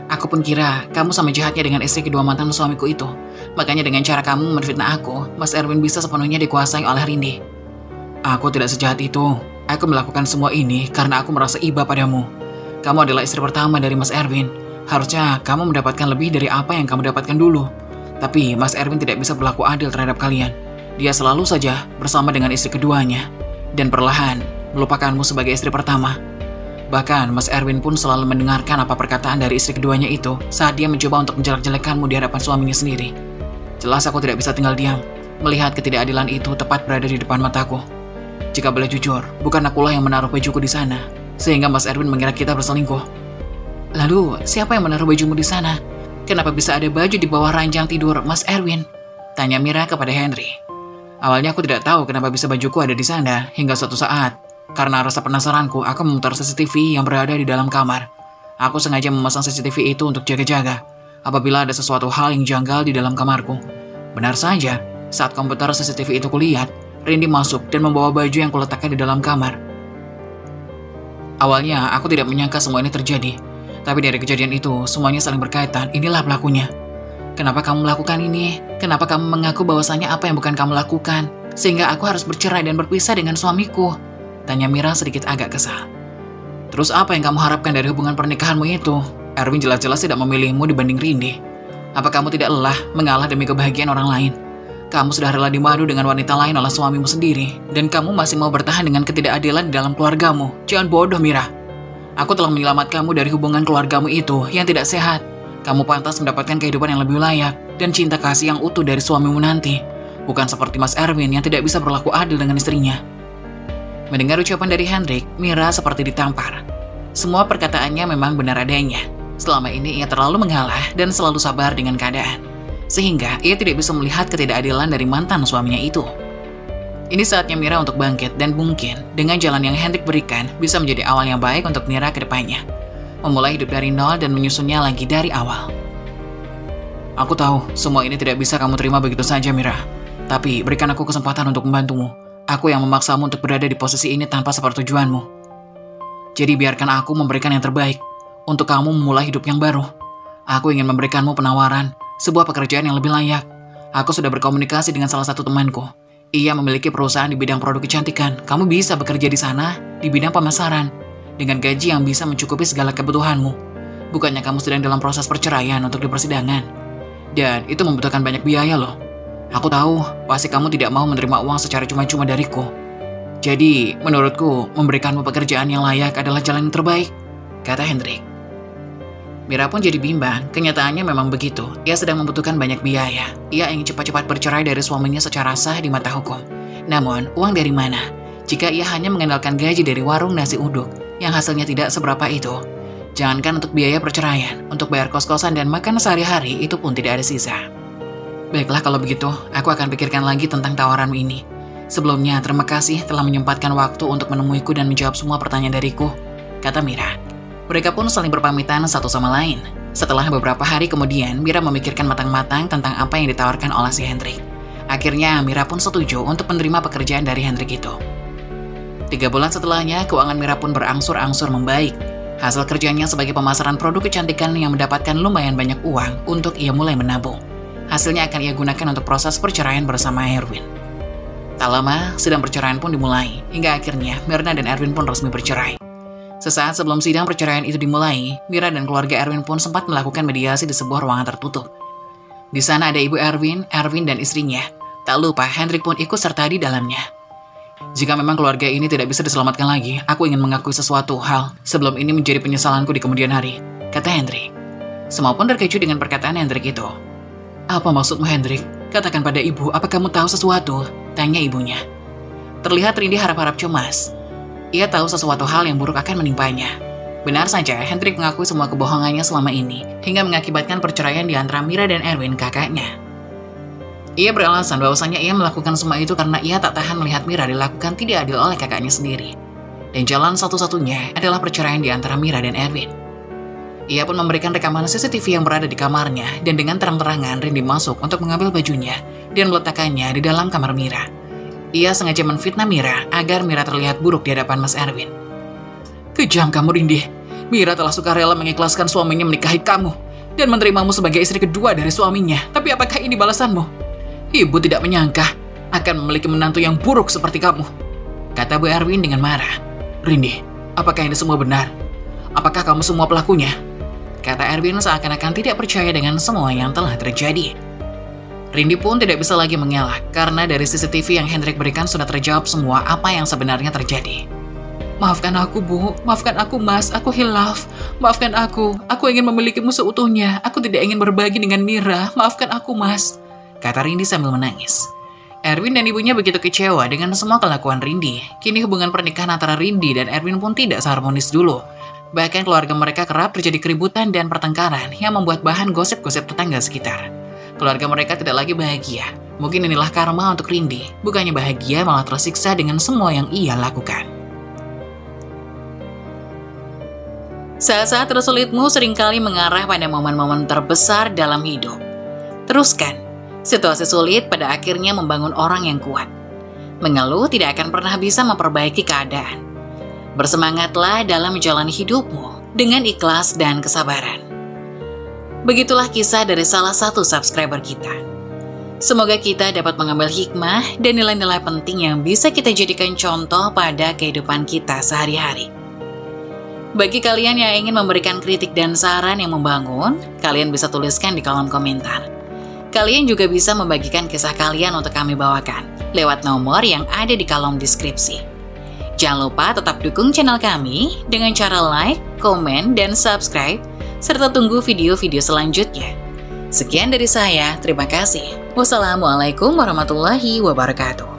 Aku pun kira kamu sama jahatnya dengan istri kedua mantan suamiku itu. Makanya dengan cara kamu menfitnah aku, Mas Erwin bisa sepenuhnya dikuasai oleh Rindi. Aku tidak sejahat itu. Aku melakukan semua ini karena aku merasa iba padamu. Kamu adalah istri pertama dari Mas Erwin. Harusnya kamu mendapatkan lebih dari apa yang kamu dapatkan dulu. Tapi Mas Erwin tidak bisa berlaku adil terhadap kalian. Dia selalu saja bersama dengan istri keduanya, dan perlahan melupakanmu sebagai istri pertama. Bahkan Mas Erwin pun selalu mendengarkan apa perkataan dari istri keduanya itu saat dia mencoba untuk menjelek-jelekanmu di hadapan suaminya sendiri. Jelas aku tidak bisa tinggal diam melihat ketidakadilan itu tepat berada di depan mataku. Jika boleh jujur, bukan akulah yang menaruh bajuku di sana, sehingga Mas Erwin mengira kita berselingkuh. Lalu, siapa yang menaruh bajumu di sana? Kenapa bisa ada baju di bawah ranjang tidur Mas Erwin? Tanya Mira kepada Henry. Awalnya aku tidak tahu kenapa bisa bajuku ada di sana, hingga suatu saat, karena rasa penasaranku, aku memutar CCTV yang berada di dalam kamar. Aku sengaja memasang CCTV itu untuk jaga-jaga apabila ada sesuatu hal yang janggal di dalam kamarku. Benar saja, saat komputer CCTV itu kulihat, Rindy masuk dan membawa baju yang kuletakkan di dalam kamar. Awalnya, aku tidak menyangka semua ini terjadi. Tapi dari kejadian itu, semuanya saling berkaitan. Inilah pelakunya. Kenapa kamu melakukan ini? Kenapa kamu mengaku bahwasanya apa yang bukan kamu lakukan? Sehingga aku harus bercerai dan berpisah dengan suamiku? Tanya Mira sedikit agak kesal. Terus apa yang kamu harapkan dari hubungan pernikahanmu itu? Erwin jelas-jelas tidak memilihmu dibanding Rindy. Apa kamu tidak lelah mengalah demi kebahagiaan orang lain? Kamu sudah rela dimadu dengan wanita lain oleh suamimu sendiri, dan kamu masih mau bertahan dengan ketidakadilan di dalam keluargamu. Jangan bodoh, Mira. Aku telah menyelamatkanmu dari hubungan keluargamu itu yang tidak sehat. Kamu pantas mendapatkan kehidupan yang lebih layak dan cinta kasih yang utuh dari suamimu nanti. Bukan seperti Mas Erwin yang tidak bisa berlaku adil dengan istrinya. Mendengar ucapan dari Hendrik, Mira seperti ditampar. Semua perkataannya memang benar adanya. Selama ini ia terlalu mengalah dan selalu sabar dengan keadaan. Sehingga ia tidak bisa melihat ketidakadilan dari mantan suaminya itu. Ini saatnya Mira untuk bangkit dan mungkin dengan jalan yang Hendrik berikan bisa menjadi awal yang baik untuk Mira ke depannya. Memulai hidup dari nol dan menyusunnya lagi dari awal. Aku tahu semua ini tidak bisa kamu terima begitu saja, Mira. Tapi berikan aku kesempatan untuk membantumu. Aku yang memaksamu untuk berada di posisi ini tanpa sepertujuanmu. Jadi biarkan aku memberikan yang terbaik untuk kamu memulai hidup yang baru. Aku ingin memberikanmu penawaran, sebuah pekerjaan yang lebih layak. Aku sudah berkomunikasi dengan salah satu temanku. Ia memiliki perusahaan di bidang produk kecantikan. Kamu bisa bekerja di sana, di bidang pemasaran, dengan gaji yang bisa mencukupi segala kebutuhanmu. Bukannya kamu sedang dalam proses perceraian untuk di persidangan. Dan itu membutuhkan banyak biaya loh. Aku tahu, pasti kamu tidak mau menerima uang secara cuma-cuma dariku. Jadi, menurutku, memberikanmu pekerjaan yang layak adalah jalan yang terbaik, kata Hendrik. Mira pun jadi bimbang, kenyataannya memang begitu. Ia sedang membutuhkan banyak biaya. Ia ingin cepat-cepat bercerai dari suaminya secara sah di mata hukum. Namun, uang dari mana? Jika ia hanya mengandalkan gaji dari warung nasi uduk, yang hasilnya tidak seberapa itu. Jangankan untuk biaya perceraian, untuk bayar kos-kosan dan makan sehari-hari itu pun tidak ada sisa. Baiklah kalau begitu, aku akan pikirkan lagi tentang tawaranmu ini. Sebelumnya, terima kasih telah menyempatkan waktu untuk menemuiku dan menjawab semua pertanyaan dariku, kata Mira. Mereka pun saling berpamitan satu sama lain. Setelah beberapa hari kemudian, Mira memikirkan matang-matang tentang apa yang ditawarkan oleh si Hendrik. Akhirnya, Mira pun setuju untuk menerima pekerjaan dari Hendrik itu. 3 bulan setelahnya, keuangan Mira pun berangsur-angsur membaik. Hasil kerjanya sebagai pemasaran produk kecantikan yang mendapatkan lumayan banyak uang untuk ia mulai menabung. Hasilnya akan ia gunakan untuk proses perceraian bersama Erwin. Tak lama, sidang perceraian pun dimulai, hingga akhirnya Myrna dan Erwin pun resmi bercerai. Sesaat sebelum sidang perceraian itu dimulai, Mira dan keluarga Erwin pun sempat melakukan mediasi di sebuah ruangan tertutup. Di sana ada ibu Erwin dan istrinya. Tak lupa, Hendrik pun ikut serta di dalamnya. Jika memang keluarga ini tidak bisa diselamatkan lagi, aku ingin mengakui sesuatu hal sebelum ini menjadi penyesalanku di kemudian hari, kata Hendrik. Semua pun terkejut dengan perkataan Hendrik itu. Apa maksudmu, Hendrik? Katakan pada ibu, apa kamu tahu sesuatu? Tanya ibunya. Terlihat Rindy harap-harap cemas. Ia tahu sesuatu hal yang buruk akan menimpanya. Benar saja, Hendrik mengakui semua kebohongannya selama ini, hingga mengakibatkan perceraian di antara Mira dan Erwin, kakaknya. Ia beralasan bahwasanya ia melakukan semua itu karena ia tak tahan melihat Mira dilakukan tidak adil oleh kakaknya sendiri. Dan jalan satu-satunya adalah perceraian di antara Mira dan Erwin. Ia pun memberikan rekaman CCTV yang berada di kamarnya, dan dengan terang-terangan Rindy masuk untuk mengambil bajunya dan meletakkannya di dalam kamar Mira. Ia sengaja menfitnah Mira agar Mira terlihat buruk di hadapan Mas Erwin. Kejam kamu, Rindy. Mira telah sukarela mengikhlaskan suaminya menikahi kamu dan menerimamu sebagai istri kedua dari suaminya. Tapi apakah ini balasanmu? Ibu tidak menyangka akan memiliki menantu yang buruk seperti kamu, kata Bu Erwin dengan marah. Rindy, apakah ini semua benar? Apakah kamu semua pelakunya? kata Erwin seakan-akan tidak percaya dengan semua yang telah terjadi. Rindy pun tidak bisa lagi mengelak, karena dari CCTV yang Hendrik berikan sudah terjawab semua apa yang sebenarnya terjadi. Maafkan aku, Bu. Maafkan aku, Mas. Aku hilaf. Maafkan aku. Aku ingin memilikimu seutuhnya. Aku tidak ingin berbagi dengan Mira. Maafkan aku, Mas. Kata Rindy sambil menangis. Erwin dan ibunya begitu kecewa dengan semua kelakuan Rindy. Kini hubungan pernikahan antara Rindy dan Erwin pun tidak seharmonis dulu. Bahkan keluarga mereka kerap terjadi keributan dan pertengkaran yang membuat bahan gosip-gosip tetangga sekitar. Keluarga mereka tidak lagi bahagia. Mungkin inilah karma untuk Rindy. Bukannya bahagia, malah tersiksa dengan semua yang ia lakukan. Saat-saat tersulitmu seringkali mengarah pada momen-momen terbesar dalam hidup. Teruskan. Situasi sulit pada akhirnya membangun orang yang kuat. Mengeluh tidak akan pernah bisa memperbaiki keadaan. Bersemangatlah dalam menjalani hidupmu dengan ikhlas dan kesabaran. Begitulah kisah dari salah satu subscriber kita. Semoga kita dapat mengambil hikmah dan nilai-nilai penting yang bisa kita jadikan contoh pada kehidupan kita sehari-hari. Bagi kalian yang ingin memberikan kritik dan saran yang membangun, kalian bisa tuliskan di kolom komentar. Kalian juga bisa membagikan kisah kalian untuk kami bawakan lewat nomor yang ada di kolom deskripsi. Jangan lupa tetap dukung channel kami dengan cara like, komen, dan subscribe, serta tunggu video-video selanjutnya. Sekian dari saya, terima kasih. Wassalamualaikum warahmatullahi wabarakatuh.